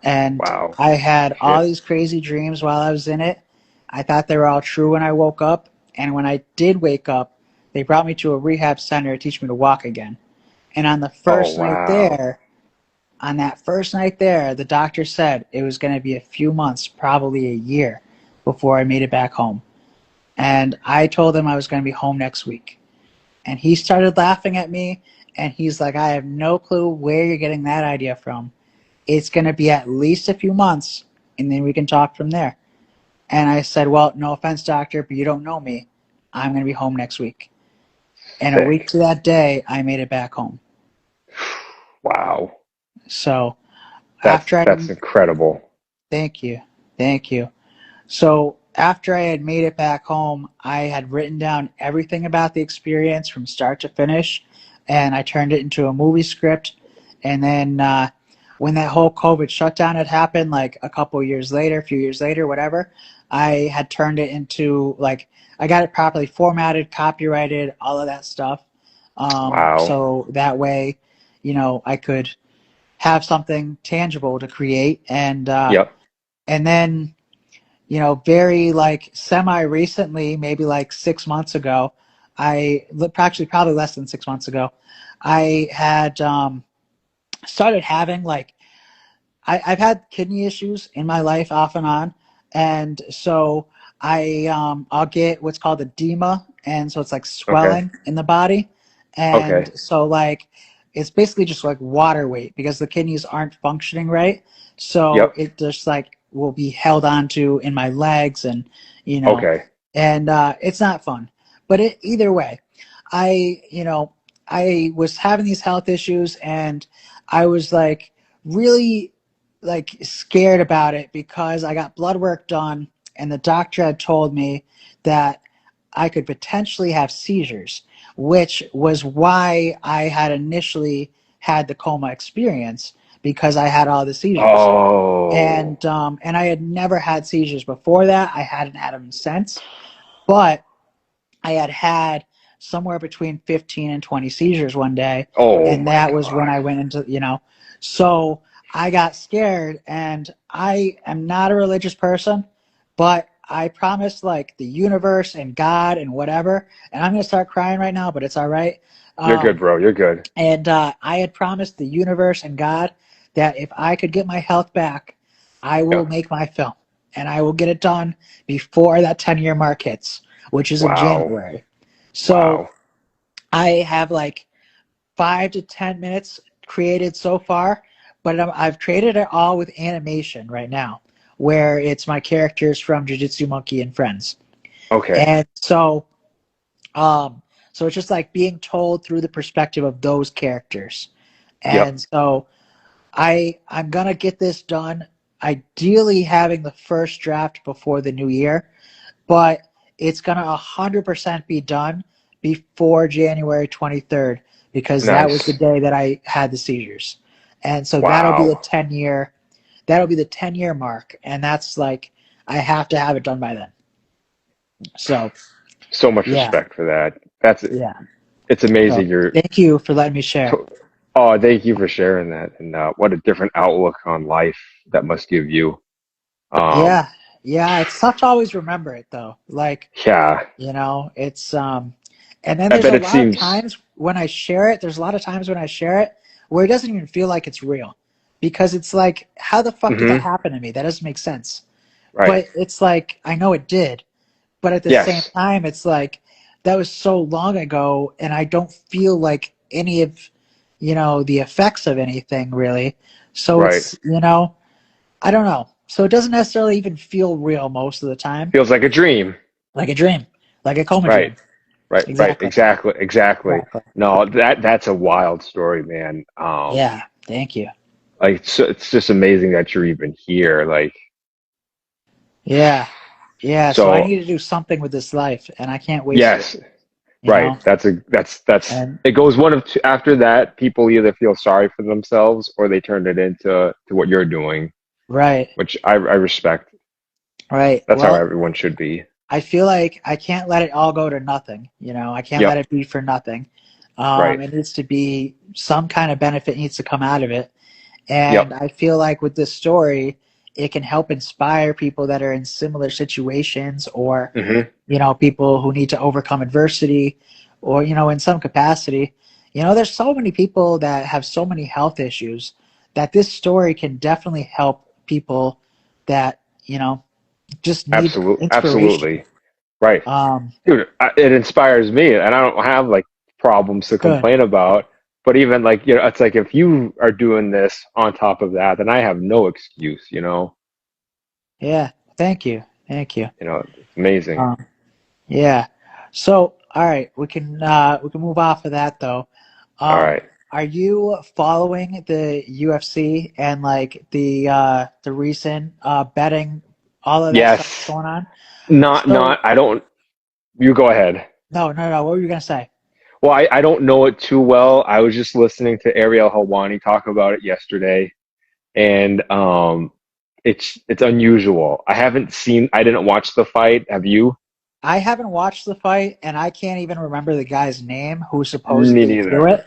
And Wow. I had all Shit. these crazy dreams while I was in it. I thought they were all true when I woke up. And when I did wake up, they brought me to a rehab center to teach me to walk again. And on the Oh, first night wow. there, on that first night there, the doctor said it was going to be a few months, probably a year, before I made it back home. And I told him I was going to be home next week. And he started laughing at me, and he's like, I have no clue where you're getting that idea from. It's going to be at least a few months, and then we can talk from there. And I said, well, no offense, doctor, but you don't know me. I'm going to be home next week. And a week Sick. to that day, I made it back home. Wow. So That's after I, that's incredible. thank you, thank you. So after I had made it back home, I had written down everything about the experience from start to finish, and I turned it into a movie script. And then when that whole COVID shutdown had happened, like a couple of years later, a few years later, whatever, I had turned it into like I got it properly formatted, copyrighted, all of that stuff. Wow. So that way, I could have something tangible to create, Yep. and then very like semi recently, maybe like 6 months ago, actually probably less than 6 months ago, I had started having like I've had kidney issues in my life off and on, and so I'll get what's called edema, and so it's like Okay. swelling in the body, and Okay. so like it's basically just like water weight because the kidneys aren't functioning right, so Yep. it just like will be held onto in my legs, and you know, Okay. and it's not fun, but either way, I was having these health issues, and I was like really like scared about it because I got blood work done, and the doctor had told me that I could potentially have seizures, which was why I had initially had the coma experience because I had all the seizures. Oh. And I had never had seizures before that. I hadn't had them since, but I had somewhere between 15 and 20 seizures one day, Oh and my that was when God. I went into. So I got scared, and I am not a religious person, but I promised like the universe and God and whatever, and I'm gonna start crying right now, but it's all right. You're good, Um, bro. You're good. and I had promised the universe and God that if I could get my health back, I will Yep. make my film, and I will get it done before that 10-year mark hits, which is in Wow. January. So Wow. I have like 5 to 10 minutes created so far, but I've created it all with animation right now, where it's my characters from Jujitsu Monkey and Friends, Okay. and um, so it's just like being told through the perspective of those characters, Yep. and so I'm gonna get this done. Ideally, having the first draft before the new year, but it's gonna 100% be done before January 23rd because that was the Nice. day that I had the seizures, and so Wow. that'll be the 10-year mark, and that's like I have to have it done by then. So So much yeah, respect for that. That's yeah. it's So amazing. You're thank you for letting me share. oh, thank you for sharing that. And what a different outlook on life that must give you. Um, Yeah, yeah. It's tough to always remember it though. Like yeah, it's and then I there's bet a it lot of seems. times when I share it, there's a lot of times when I share it where it doesn't even feel like it's real because it's like how the fuck did that Hmm. happen to me? That doesn't make sense. Right. But it's like I know it did, but at the same Yes. time it's like that was so long ago and I don't feel like any of the effects of anything really. So Right. it's I don't know. So it doesn't necessarily even feel real most of the time, Feels like a dream. like a dream, like a coma Right. dream. Right. Right. Exactly. Exactly. Exactly. Exactly. No, that's a wild story, man. Yeah. Thank you. Like it's just amazing that you're even here. Like Yeah. Yeah. So I so. need to do something with this life, and I can't waste it. Yes. You Right. know. That's And it goes one of two. After that, people either feel sorry for themselves or they turn it into to what you're doing. Right. which I respect. Right. That's how Well, everyone should be. I feel like I can't let it all go to nothing. I can't let Yep. it be for nothing. Right. It needs to be some kind of benefit needs to come out of it. And Yep. I feel like with this story, it can help inspire people that are in similar situations or, Hmm. people who need to overcome adversity or, in some capacity. There's so many people that have so many health issues that this story can definitely help people that, just need Absolutely. inspiration. Absolutely. Right. Um, Dude, it inspires me, and I don't have like problems to Good. complain about. But even like, it's like if you are doing this on top of that, then I have no excuse. Yeah. Thank you. Thank you. It's amazing. Um, yeah. So, all right, we can move off of that though. All right. Are you following the UFC and like the recent betting, all of that stuff that's Yes. going on? Not. So, I don't. You go ahead. no, no, no. What were you gonna say? Well, I don't know it too well. I was just listening to Ariel Helwani talk about it yesterday, and it's unusual. I didn't watch the fight. Have you? I haven't watched the fight, and I can't even remember the guy's name who Me supposedly threw neither. it.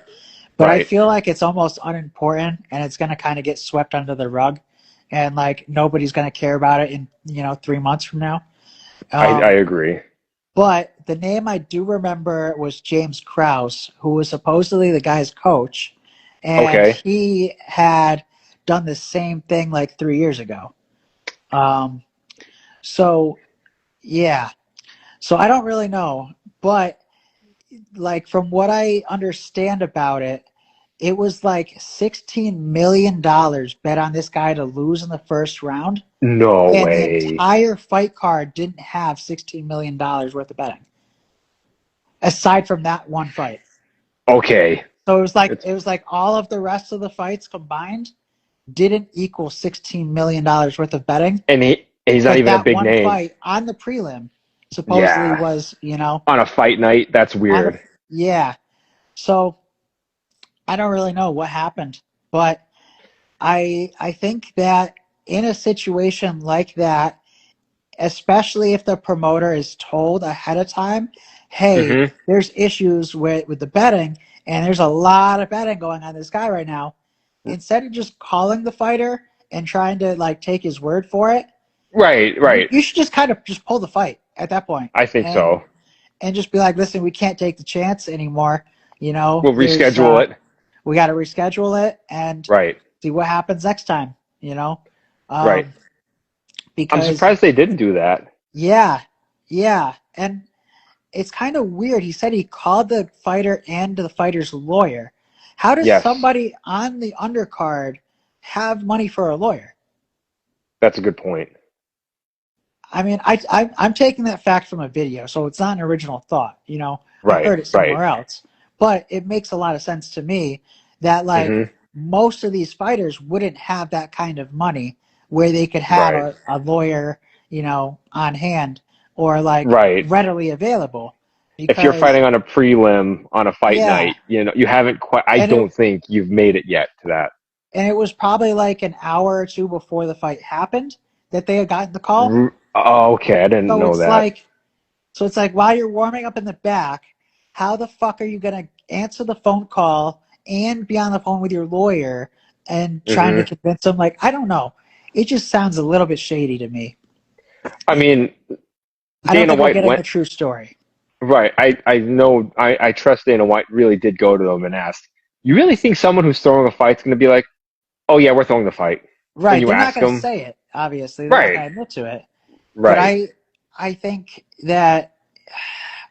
But I Right. feel like it's almost unimportant, and it's gonna kind of get swept under the rug, and like nobody's gonna care about it in 3 months from now. I Um, agree. but the name I do remember was James Krause, who was supposedly the guy's coach, and Okay. he had done the same thing like 3 years ago. Um, so yeah, so I don't really know, but like from what I understand about it, it was like $16 million bet on this guy to lose in the first round, No and the way. entire fight card didn't have $16 million worth of betting, aside from that one fight. Okay. So it was like It's it was like all of the rest of the fights combined didn't equal $16 million worth of betting, and he's not but even a that big one name. fight on the prelim supposedly Yeah. was, On a fight night, that's on the weird. yeah. So I don't really know what happened, but I think that in a situation like that, especially if the promoter is told ahead of time, hey, Hmm. there's issues with the betting, and there's a lot of betting going on this guy right now. Instead of just calling the fighter and trying to like take his word for it, Right, right. you should just kind of just pull the fight at that point I think and so. and just be like, listen, we can't take the chance anymore. We'll There's reschedule it. we got to reschedule it and Right, see what happens next time. You know, right. um, I'm because surprised they didn't do that. yeah, yeah, and it's kind of weird. He said he called the fighter and the fighter's lawyer. How does Yes, somebody on the undercard have money for a lawyer? that's a good point. I mean, I'm taking that fact from a video, so it's not an original thought. I Right, heard it right. somewhere else, but it makes a lot of sense to me that like Hmm. most of these fighters wouldn't have that kind of money where they could have Right, a lawyer, on hand or like right. readily available If you're because fighting on a prelim on a fight yeah, night, you haven't quite. I and it don't think you've made it yet to that. and it was probably like an hour or two before the fight happened that they had gotten the call. Oh, okay, I didn't So know it's that. like while you're warming up in the back, how the fuck are you gonna answer the phone call and be on the phone with your lawyer and trying to Hmm. convince them? Like, I don't know. It just sounds a little bit shady to me. I mean, I don't Dana think we're White getting went the true story. right. I know. I trust Dana White really did go to them and ask. You really think someone who's throwing a fight's going to be like, "Oh yeah, we're throwing the fight"? When Right. you They're not ask gonna them, say it, obviously. They're not right, gonna admit to it. But right. I think that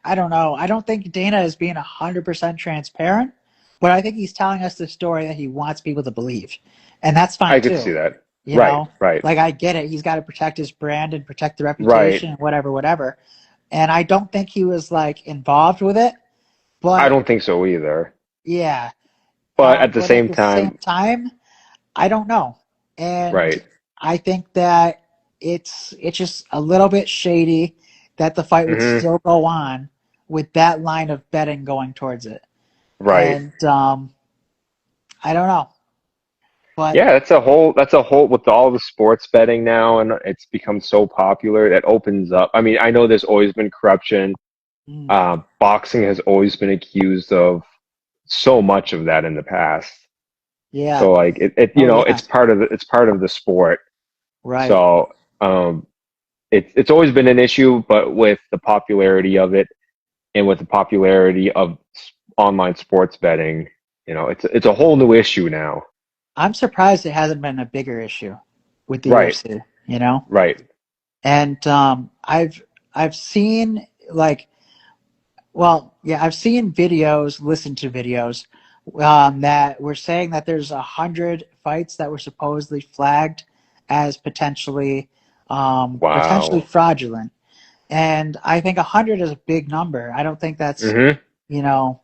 I don't know. I don't think Dana is being 100% transparent, but I think he's telling us the story that he wants people to believe. And that's fine I could see too. that. You Right, know, right, like I get it. He's got to protect his brand and protect the right. reputation and whatever, whatever. And I don't think he was like involved with it, I but don't think so either. yeah. But at the But at same the same time, time, I don't know. And right. I think that it's just a little bit shady that the fight would Hmm. still go on with that line of betting going towards it. Right. And I don't know. But Yeah, that's a whole with all the sports betting now, and it's become so popular that opens up. I mean, I know there's always been corruption. mm, Boxing has always been accused of so much of that in the past. yeah, So like oh yeah, it's part of the sport. right. So it's always been an issue, but with the popularity of it and with the popularity of online sports betting, it's a whole new issue now. I'm surprised it hasn't been a bigger issue with the Right, UFC, you know? right. And I've seen like, well, yeah, I've seen videos, listened to videos that were saying that there's 100 fights that were supposedly flagged as potentially Wow. fraudulent. And I think 100 is a big number. I don't think that's, Hmm. you know,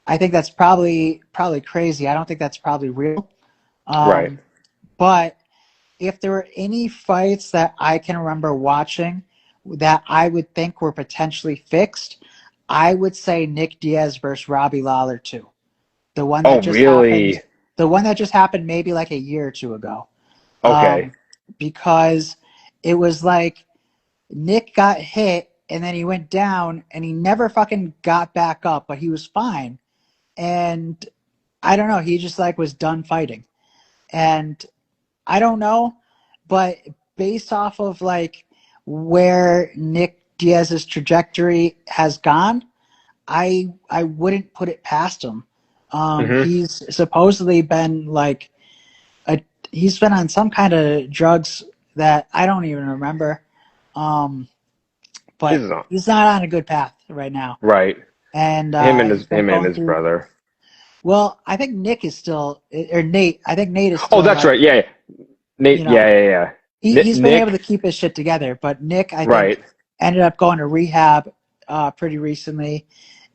I think that's probably crazy. I don't think that's probably real. Right. Um, but if there were any fights that I can remember watching that I would think were potentially fixed, I would say Nick Diaz versus Robbie Lawler too. The one that Oh, just happened, really? the one that just happened maybe like a year or two ago. Okay. Um, because it was like Nick got hit and then he went down and he never fucking got back up, but he was fine. And I don't know, he just like was done fighting. And I don't know, but based off of like where Nick Diaz's trajectory has gone, I wouldn't put it past him. Hmm. He's supposedly been like a he's been on some kind of drugs that I don't even remember. Um, This but is on. he's not on a good path right now, Right. and Him and he's his been him and going his through. brother. Well, I think Nick is still, or Nate. I think Nate is Oh, still that's like, right. Yeah, yeah. you Nate. know, Yeah, yeah, yeah. he's been able to Nick. keep his shit together. But Nick, I think, Right. ended up going to rehab pretty recently.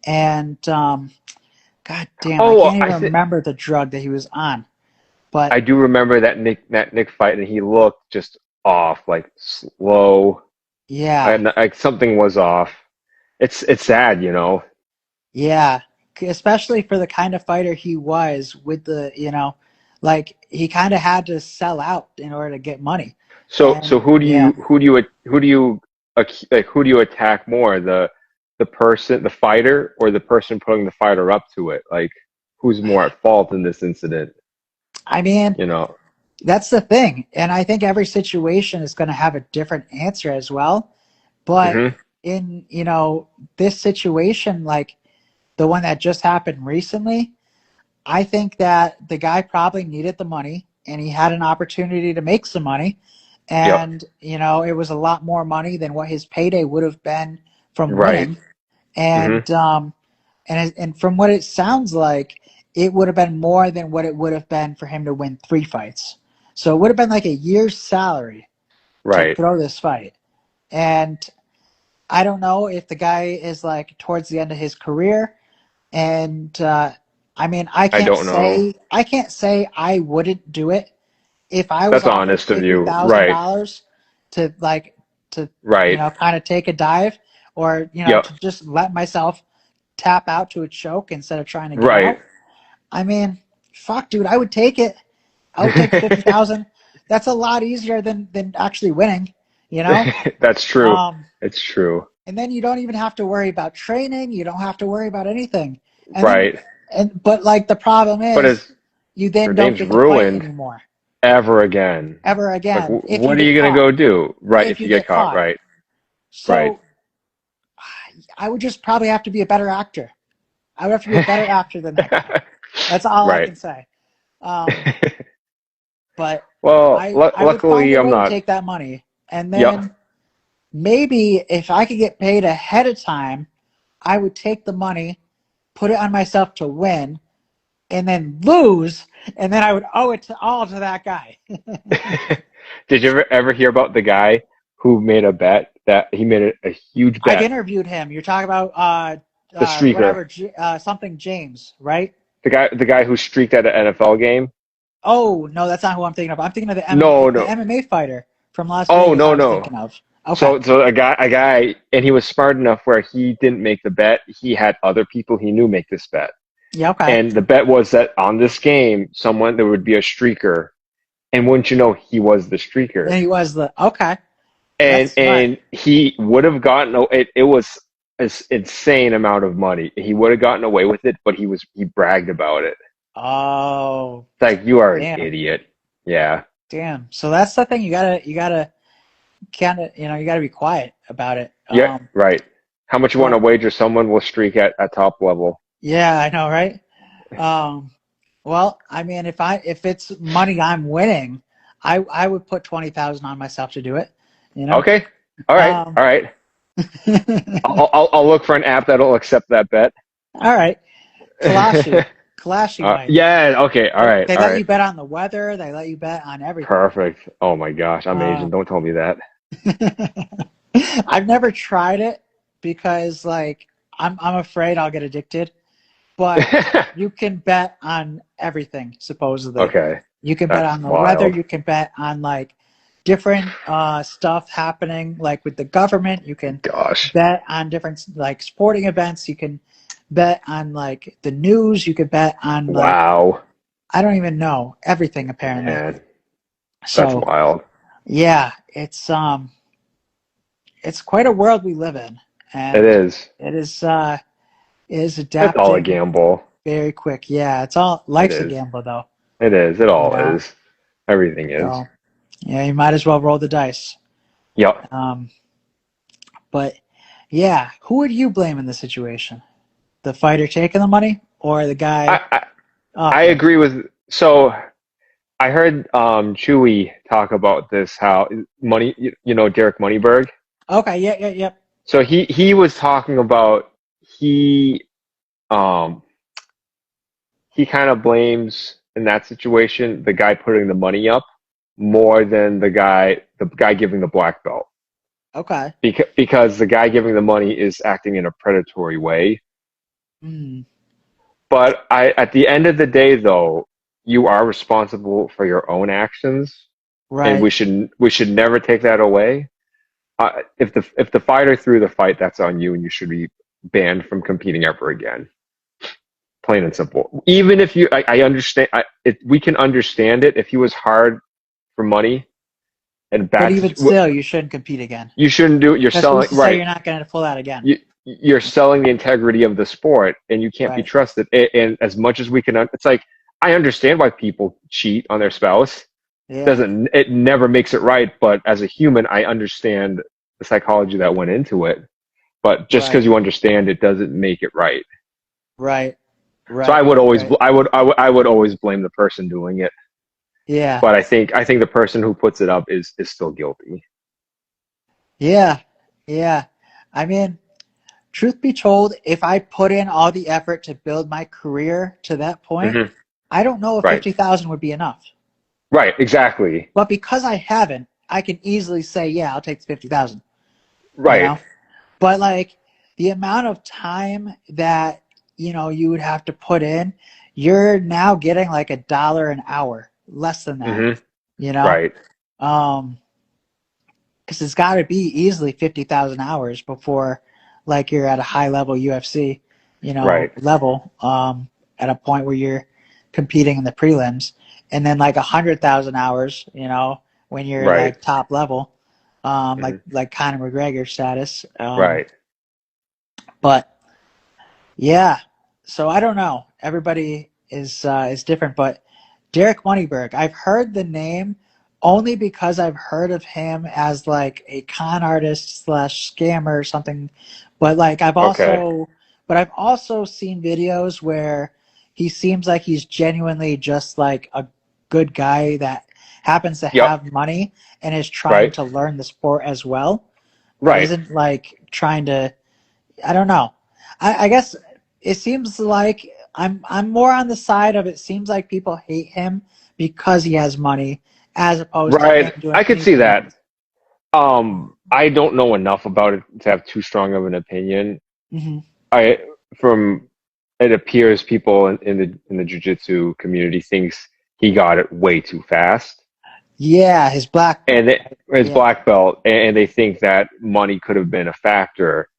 And God damn, I Oh, can't even remember the drug that he was on. I But do remember that Nick fight, and he looked just off, like slow, yeah, and like something was off. It's sad, you know. yeah, especially for the kind of fighter he was with like he kind of had to sell out in order to get money. So And who do yeah, you who do you attack more, the person, the fighter, or the person putting the fighter up to it? Like, who's more at fault in this incident? I mean, You know. that's the thing. And I think every situation is going to have a different answer as well. But Hmm. in, this situation, like the one that just happened recently, I think that the guy probably needed the money and he had an opportunity to make some money. Yep. And, it was a lot more money than what his payday would have been from Right. winning. Hmm. And from what it sounds like, it would have been more than what it would have been for him to win 3 fights. So it would have been like a year's salary to Right. throw this fight. And I don't know if the guy is like towards the end of his career. And I mean, I I can't don't know. say I can't say I wouldn't do it if I was That's offered honest of fifty you. thousand Right. dollars to like to Right. kind of take a dive or Yep. to just let myself tap out to a choke instead of trying to get Right. out. I mean, fuck, dude, I would take it. I would take the 50,000. That's a lot easier than actually winning, you know. That's true. Um, It's true. and then you don't even have to worry about training. You don't have to worry about anything. And then, Right. but like the problem But is, his you then her don't name's get to fight ruined anymore ever again. ever Like, again if you what are get you gonna caught. go do? Right. If If you you get get caught. caught. Right. Right. So I would just probably have to be a better actor. I would have to be a better actor than that guy. That's all I Right. can say. Um, but Well, I would find luckily a I'm way to not. take that money, and Yep. then maybe if I could get paid ahead of time, I would take the money, put it on myself to win, and then lose, and then I would owe it all to that guy. Did you ever hear about the guy who made a bet that he made a huge I've bet? interviewed him. You're talking about The streaker, whatever something James, right? the guy who streaked at an NFL game. Oh no, that's not who I'm thinking of. I'm thinking of No, the no. MMA fighter from Las Oh, Vegas. I no, was no. thinking of. Okay. So a guy, and he was smart enough where he didn't make the bet. He had other people he knew make this bet. Yeah. Okay. And the bet was that on this game, there would be a streaker, and wouldn't you know, he was the streaker, And he was the okay. and That's smart. he would have gotten it. It was an insane amount of money. He would have gotten away with it, but he bragged about it. Oh, It's like, you are an damn, idiot. Yeah. damn. So that's the thing. You gotta kind of, you gotta be quiet about it. Yeah. Right. How much you want to But wager someone will streak at top level? yeah, I know, right? Um, well, I mean, if it's money I'm winning, I would put 20,000 on myself to do it. You know. Okay. All right. Um, All right. I'll look for an app that'll accept that bet. all right, Kalashi might. Yeah. Okay. All right. They All let you right. bet on the weather. They let you bet on everything. Perfect. Oh my gosh, I'm Asian. Um, Don't tell me that. I've never tried it because like I'm afraid I'll get addicted. But you can bet on everything supposedly. Okay. You can bet That's on the weather. wild. You can bet on like different stuff happening, like with the government. You can Gosh. bet on different like sporting events. You can bet on like the news. You can bet on like Wow. I don't even know everything apparently. Man, that's So wild. yeah, it's quite a world we live in, It and is. it is It's all a adapting gamble. very quick. Yeah, it's all It life's a is. gamble though. It is. It You all know, is. Everything is. so yeah, you might as well roll the dice. Yep. Um, but yeah, who would you blame in this situation? The fighter taking the money or the guy? I, I I Okay, agree with. So I heard Chewy talk about this. How money. You know Derek Moneyberg. okay, yeah, yeah, yeah. So he was talking about he um he kind of blames in that situation the guy putting the money up more than the guy giving the black belt, Okay. because the guy giving the money is acting in a predatory way. Mm, But at the end of the day, though, you are responsible for your own actions, and we right, should never take that away. If the fighter threw the fight, that's on you, and you should be banned from competing ever again. Plain and simple. Even if I understand, we can understand it. If he was hard for money and but bad, even still, you shouldn't compete again. you shouldn't do it. You're Because who's selling, to say right. you're not going to pull that again? You're selling the integrity of the sport, and you can't be Right. trusted. And as much as we can, it's like, I understand why people cheat on their spouse. Yeah. It never makes it right. But as a human, I understand the psychology that went into it. But just because Right. you understand it doesn't make it right. Right. So Right. Right. Right. I would always blame the person doing it. Yeah. But I think the person who puts it up is still guilty. Yeah. Yeah. I mean, truth be told, if I put in all the effort to build my career to that point, Hmm. I don't know if Right. 50,000 would be enough. Right. Exactly. But because I haven't, I can easily say, yeah, I'll take the 50,000, you Right. know? But like the amount of time that, you would have to put in, you're now getting like $1 an hour, less than that, Hmm. you know? Right. Um, because it's got to be easily 50,000 hours before like you're at a high level UFC, Right. level, at a point where you're competing in the prelims, and then like 100,000 hours, when you're Right. like top level, Hmm. like Conor McGregor status. Right. But yeah, so I don't know. Everybody is different, but Derek Moneyberg, I've heard the name only because I've heard of him as like a con artist slash scammer or something. But like Okay. I've also seen videos where he seems like he's genuinely just like a good guy that happens to Yep. have money and is trying Right. to learn the sport as well. Right. Isn't like trying to, I don't know. I guess it seems like I'm more on the side of it seems like people hate him because he has money as opposed to him Right. doing I could see anything that. else. I don't know enough about it to have too strong of an opinion. Hmm. I from It appears people in the jujitsu community thinks he got it way too fast, Yeah, his black belt, and right? his Yeah. black belt, and they think that money could have been a factor.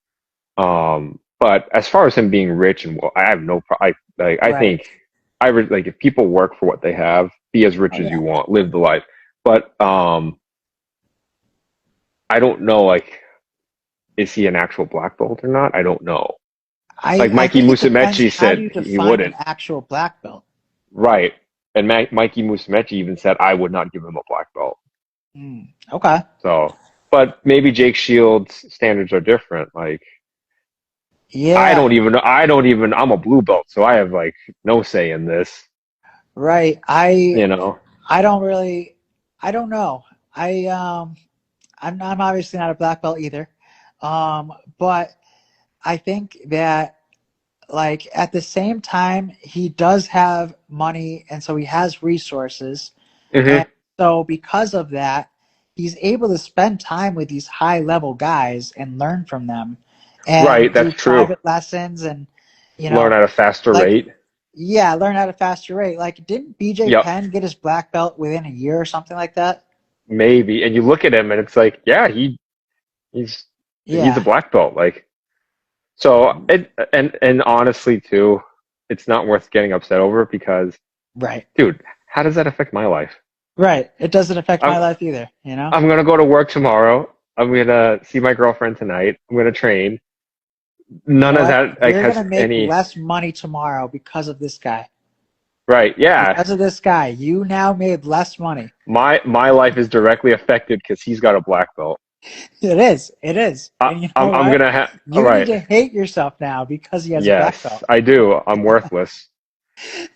But as far as him being rich and well, I have no problem. I Right. think like if people work for what they have, be as rich Oh, as yeah. you want, live the life. But I don't know, like, is he an actual black belt or not? I don't know. Like I Mikey think it depends. Musumeci How do said you he define an wouldn't. actual black belt? Right. And Mikey Musumeci even said I would not give him a black belt. Okay. So, but maybe Jake Shields' standards are different. Like, I Yeah. don't even know. I'm a blue belt, so I have like no say in this, Right. you know? I don't really. I don't know. I'm obviously not a black belt either, but I think that like at the same time he does have money and so he has resources, Hmm. and so because of that he's able to spend time with these high level guys and learn from them and Right, that's do true. private lessons and you Learn know at a faster like rate. yeah, learn at a faster rate. Like didn't BJ Yep, Penn get his black belt within a year or something like that? maybe. And you look at him, and it's like, yeah, he's a Yeah. black belt. Like, so and honestly, too, it's not worth getting upset over because, Right. dude, how does that affect my life? Right. It doesn't affect my I'm life either, you know? I'm gonna go to work tomorrow. I'm gonna see my girlfriend tonight. I'm gonna train. You None know of what? that like You're has gonna make any less money tomorrow because of this guy. right. Yeah, Because of this guy, you now made less money. my life is directly affected because he's got a black belt. It is. It is. I, And you know I'm what? gonna have all You need right. to hate yourself now because he has a black Yes, belt. I do. I'm worthless.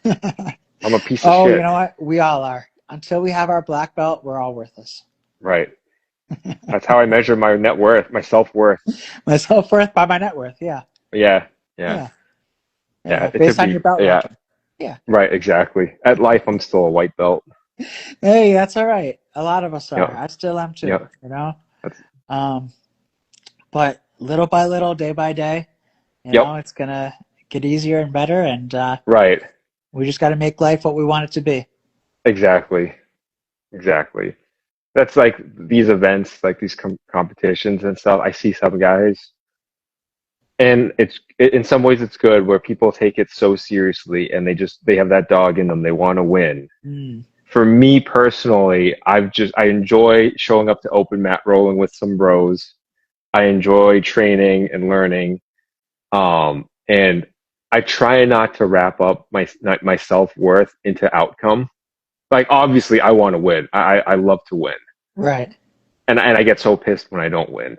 I'm a piece of Oh, you shit. know what? We all are. Until we have our black belt, we're all worthless. Right. That's how I measure my net worth, my self worth. My self-worth by my net worth. Yeah. Yeah. Yeah. Yeah. Yeah. Yeah. It Based could on be. your belt Yeah. ranking. Yeah. Right. Exactly. At life, I'm still a white belt. Hey, that's all right. A lot of us are. Yeah. I still am too, Yeah. you know? That's, But little by little, day by day, yep. it's going to get easier and better. And Right. we just got to make life what we want it to be. Exactly. Exactly. That's like these events, like these competitions and stuff. I see some guys, and in some ways it's good where people take it so seriously and they have that dog in them. They want to win. Mm. For me personally, I enjoy showing up to open mat rolling with some bros. I enjoy training and learning. And I try not to wrap up my self-worth into outcome. Like obviously I want to win. I love to win. Right. And I get so pissed when I don't win.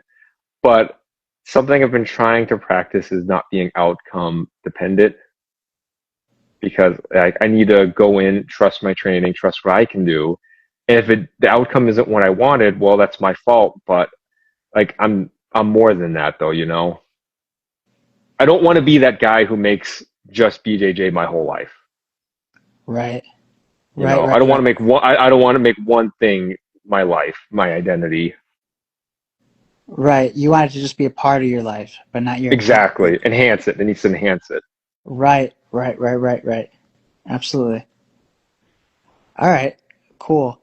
But something I've been trying to practice is not being outcome dependent because I need to go in, trust my training, trust what I can do. And if the outcome isn't what I wanted, well, that's my fault. But like I'm more than that though, you know. I don't want to be that guy who makes just BJJ my whole life. Right. You know, I don't want to make one. I don't want to make one thing my life, my identity. Right. You want it to just be a part of your life, but not your Exactly. Enhance it. It needs to enhance it. Right. Absolutely. All right. Cool.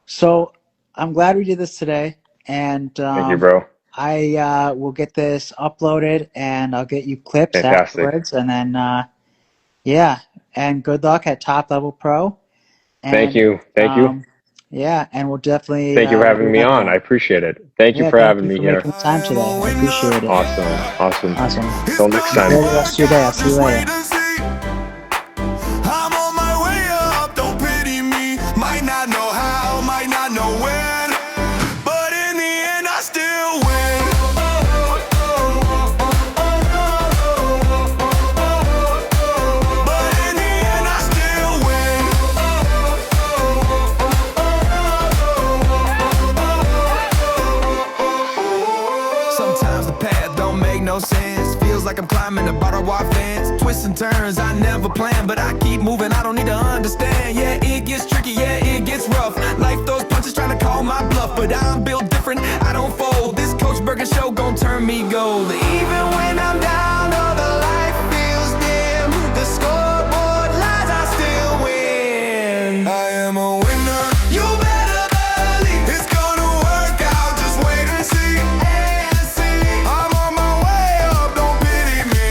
So I'm glad we did this today, and Thank you, bro. I will get this uploaded, and I'll get you clips Fantastic. afterwards, and then yeah. And good luck at Top Level Pro. And, Thank you. Thank you. Yeah, and we'll definitely. Thank you for having me on. I appreciate it. Thank you for having me here. Thank you for making time today. I appreciate it. Awesome. Awesome. Until next Enjoy time. the rest of your day. I'll see you later. I'm on my way up, don't pity me. Might not know how, might not know when, but in the end I still win. But in the end I still win. Sometimes the path don't make no sense. Feels like I'm climbing a barbed wire fence. Twists and turns I never planned, but I keep moving, I don't need to understand. Yeah, it gets tricky, yeah, it gets rough. Life throws punches trying to call my bluff, but I'm built different, I don't fold. This Coach Bergen show gon' turn me gold. Even when I'm down or the light feels dim, the scoreboard lies, I still win. I am a winner, you better believe it's gonna work out, just wait and see. I'm on my way up, don't pity me.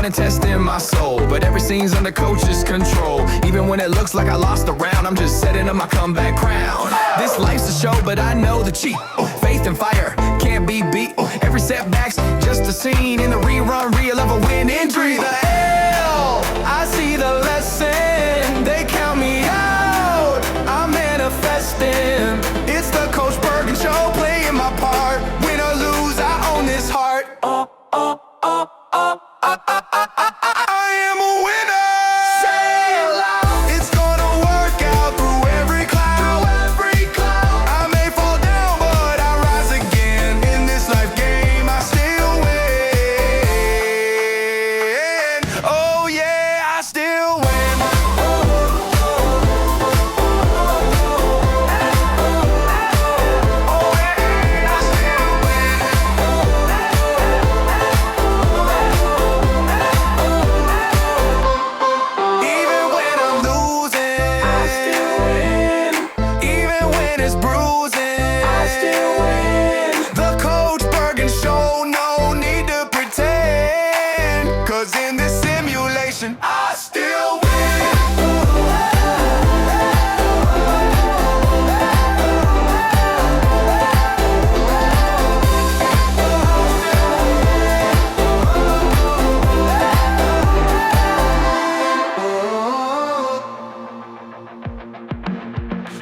and testing my soul, but every scene's under coach's control. Even when it looks like I lost the round, I'm just setting up my comeback crown. This life's a show, but I know the cheat. Faith and fire can't be beat. Every setback's just a scene in the rerun reel of a winning dream. The L, I see the lesson. They count me out, I'm manifesting. It's the Coach Bergen show, playing my part. Win or lose, I own this heart. I am a winner. Say it loud. It's gonna work out through every cloud. I may fall down, but I rise again. In this life game, I still win. Oh yeah, I still win. Cause in this simulation, I still win.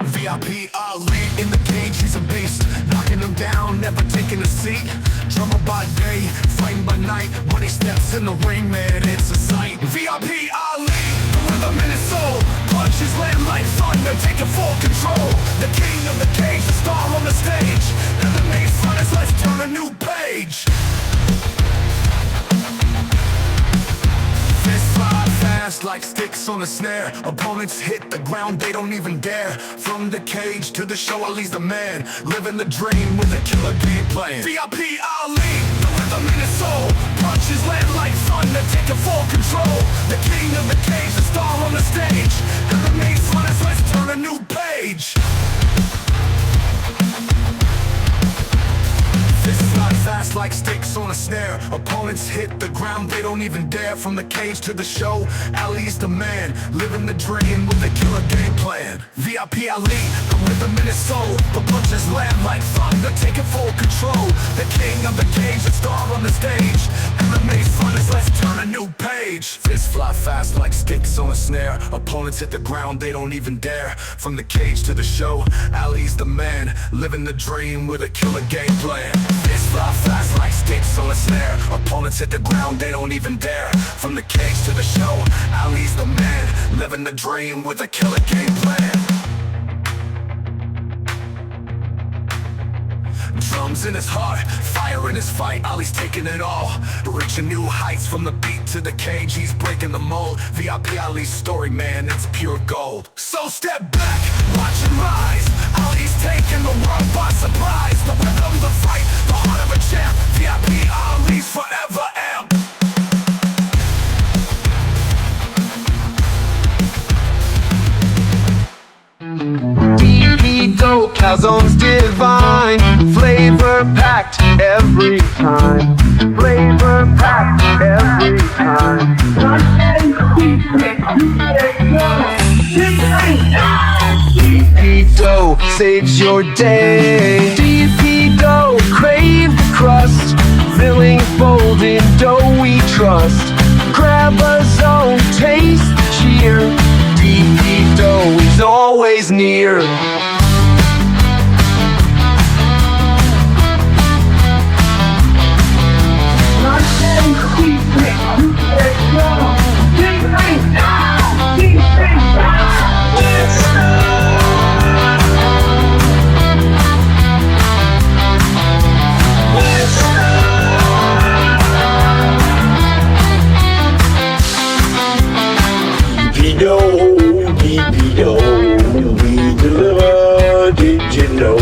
VIP Ali in the cage, he's a beast. Knocking him down, never taking a seat. Drummer by day, fighting by night. When he steps in the ring, man, it's a sight. VIP Ali, the rhythm in his soul. Punches land like thunder, taking full control. The king of the cage, the star on the stage. And the main front is let's turn a new page. Fists fly fast like sticks on a snare. Opponents hit the ground, they don't even dare. From the cage to the show, Ali's the man. Living the dream with a killer game plan. VIP Ali, the rhythm in his soul. Punches land like thunder, taking full control. The king of the cage, the star on the stage. And the main front is let's turn a new page. Fists fly fast like sticks on a snare. Opponents hit the ground, they don't even dare. From the cage to the show, Ali's the man. Living the dream with a killer game plan. VIP Ali, the rhythm in his soul. The punches land like thunder, taking full control. The king of the cage, the star on the stage. And the main front is let's turn a new page. Fists fly fast like sticks on a snare. Opponents hit the ground, they don't even dare. From the cage to the show, Ali's the man. Living the dream with a killer game plan. Fists fly fast like sticks on a snare. Opponents hit the ground, they don't even dare. From the cage to the show, Ali's the man. Living the dream with a killer game plan. Drums in his heart, fire in his fight, Ali's taking it all. Reaching new heights from the beat to the cage, he's breaking the mold. VIP Ali's story, man, it's pure gold. So step back, watch him rise. Ali's taking the world by surprise. The rhythm, the fight, the heart of a champ. VIP Ali's forever amp. Dope, calzones divine, flavor packed every time, flavor packed every time. DP dough saves your day. DP dough, crave the crust, filling folded dough we trust. Grab a zone, taste, cheer. DP dough is always near. We deliver, did you know?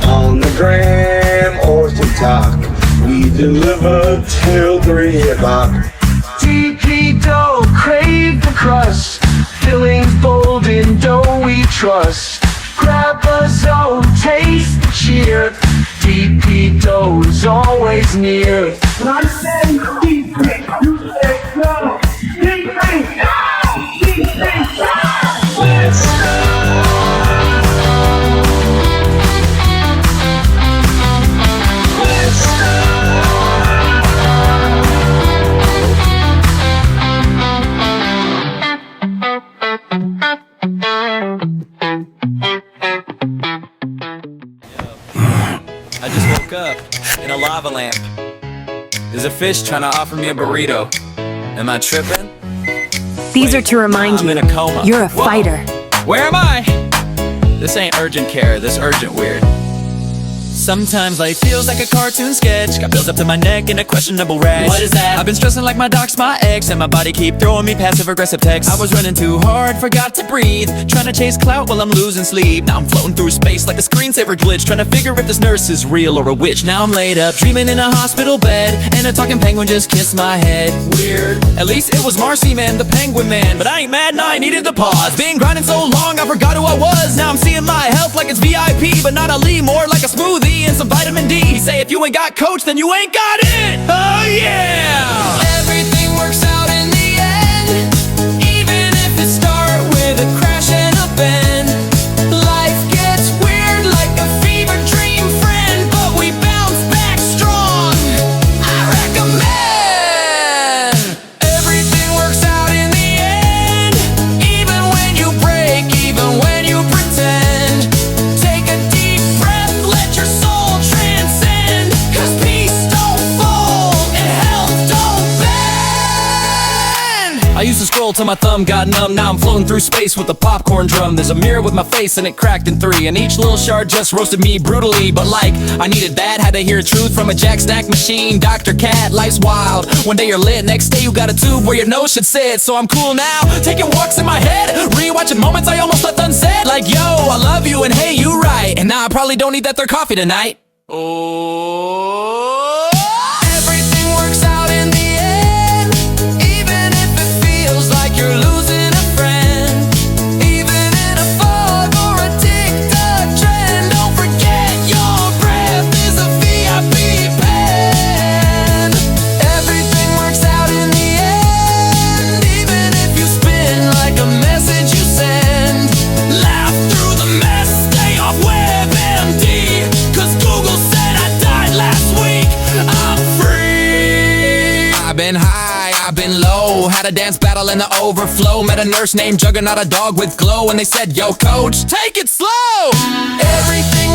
On the gram or TikTok, we deliver till 3 o'clock. DP dough, crave the crust, filling folded dough we trust. Grab a zone, taste the cheer. DP dough is always near. And I say, DP, you say no. woke up in a lava lamp. There's a fish trying to offer me a burrito. Am I tripping? These are to remind I'm you, in a coma. you're a Whoa. fighter. Where am I? This ain't urgent care, this urgent weird. Sometimes life feels like a cartoon sketch. Got bills up to my neck and a questionable rash. What is that? I've been stressing like my doc's my ex, and my body keep throwing me passive-aggressive texts. I was running too hard, forgot to breathe, trying to chase clout while I'm losing sleep. Now I'm floating through space like a screensaver glitch, trying to figure if this nurse is real or a witch. Now I'm laid up, dreaming in a hospital bed, and a talking penguin just kissed my head. Weird. At least it was Marcy Man, the penguin man. But I ain't mad, nah, I needed the pause. Been grinding so long, I forgot who I was. Now I'm seeing my health like it's VIP, but not a Lee, more like a smoothie and some vitamin D. He say if you ain't got coach, then you ain't got it. Oh yeah! Everything works out in the end, even if it start with a crash and a bend. Life gets weird like a fever dream friend, but we bounce back strong. I recommend. Everything works out in the end, even when you break, even when you pretend. Take a deep breath, let your soul transcend, 'cause peace don't fold and health don't bend. I used to scroll till my thumb got numb. Now I'm floating through space with a popcorn drum. There's a mirror with my face and it cracked in three, and each little shard just roasted me brutally. But like, I needed that, had to hear truth from a jack snack machine. Dr. Cat, life's wild. One day you're lit, next day you got a tube where your nose should sit. So I'm cool now, taking walks in my head, rewatching moments I almost left unsaid. Like, yo, I love you, and hey, you right. And now I probably don't need that third coffee tonight. Oh, everything works out in the end, even if it feels like you're losing a friend. Even in a fog or a TikTok trend, don't forget your breath is a VIP pen. Everything works out in the end, even if you spin like a message you send. Laugh through the mess, stay off WebMD, 'cause Google said I died last week. I'm free. I've been high, I've been low, had a dance battle in the overflow. Met a nurse named Juggernaut, a dog with glow, and they said, yo coach, take it slow. Everything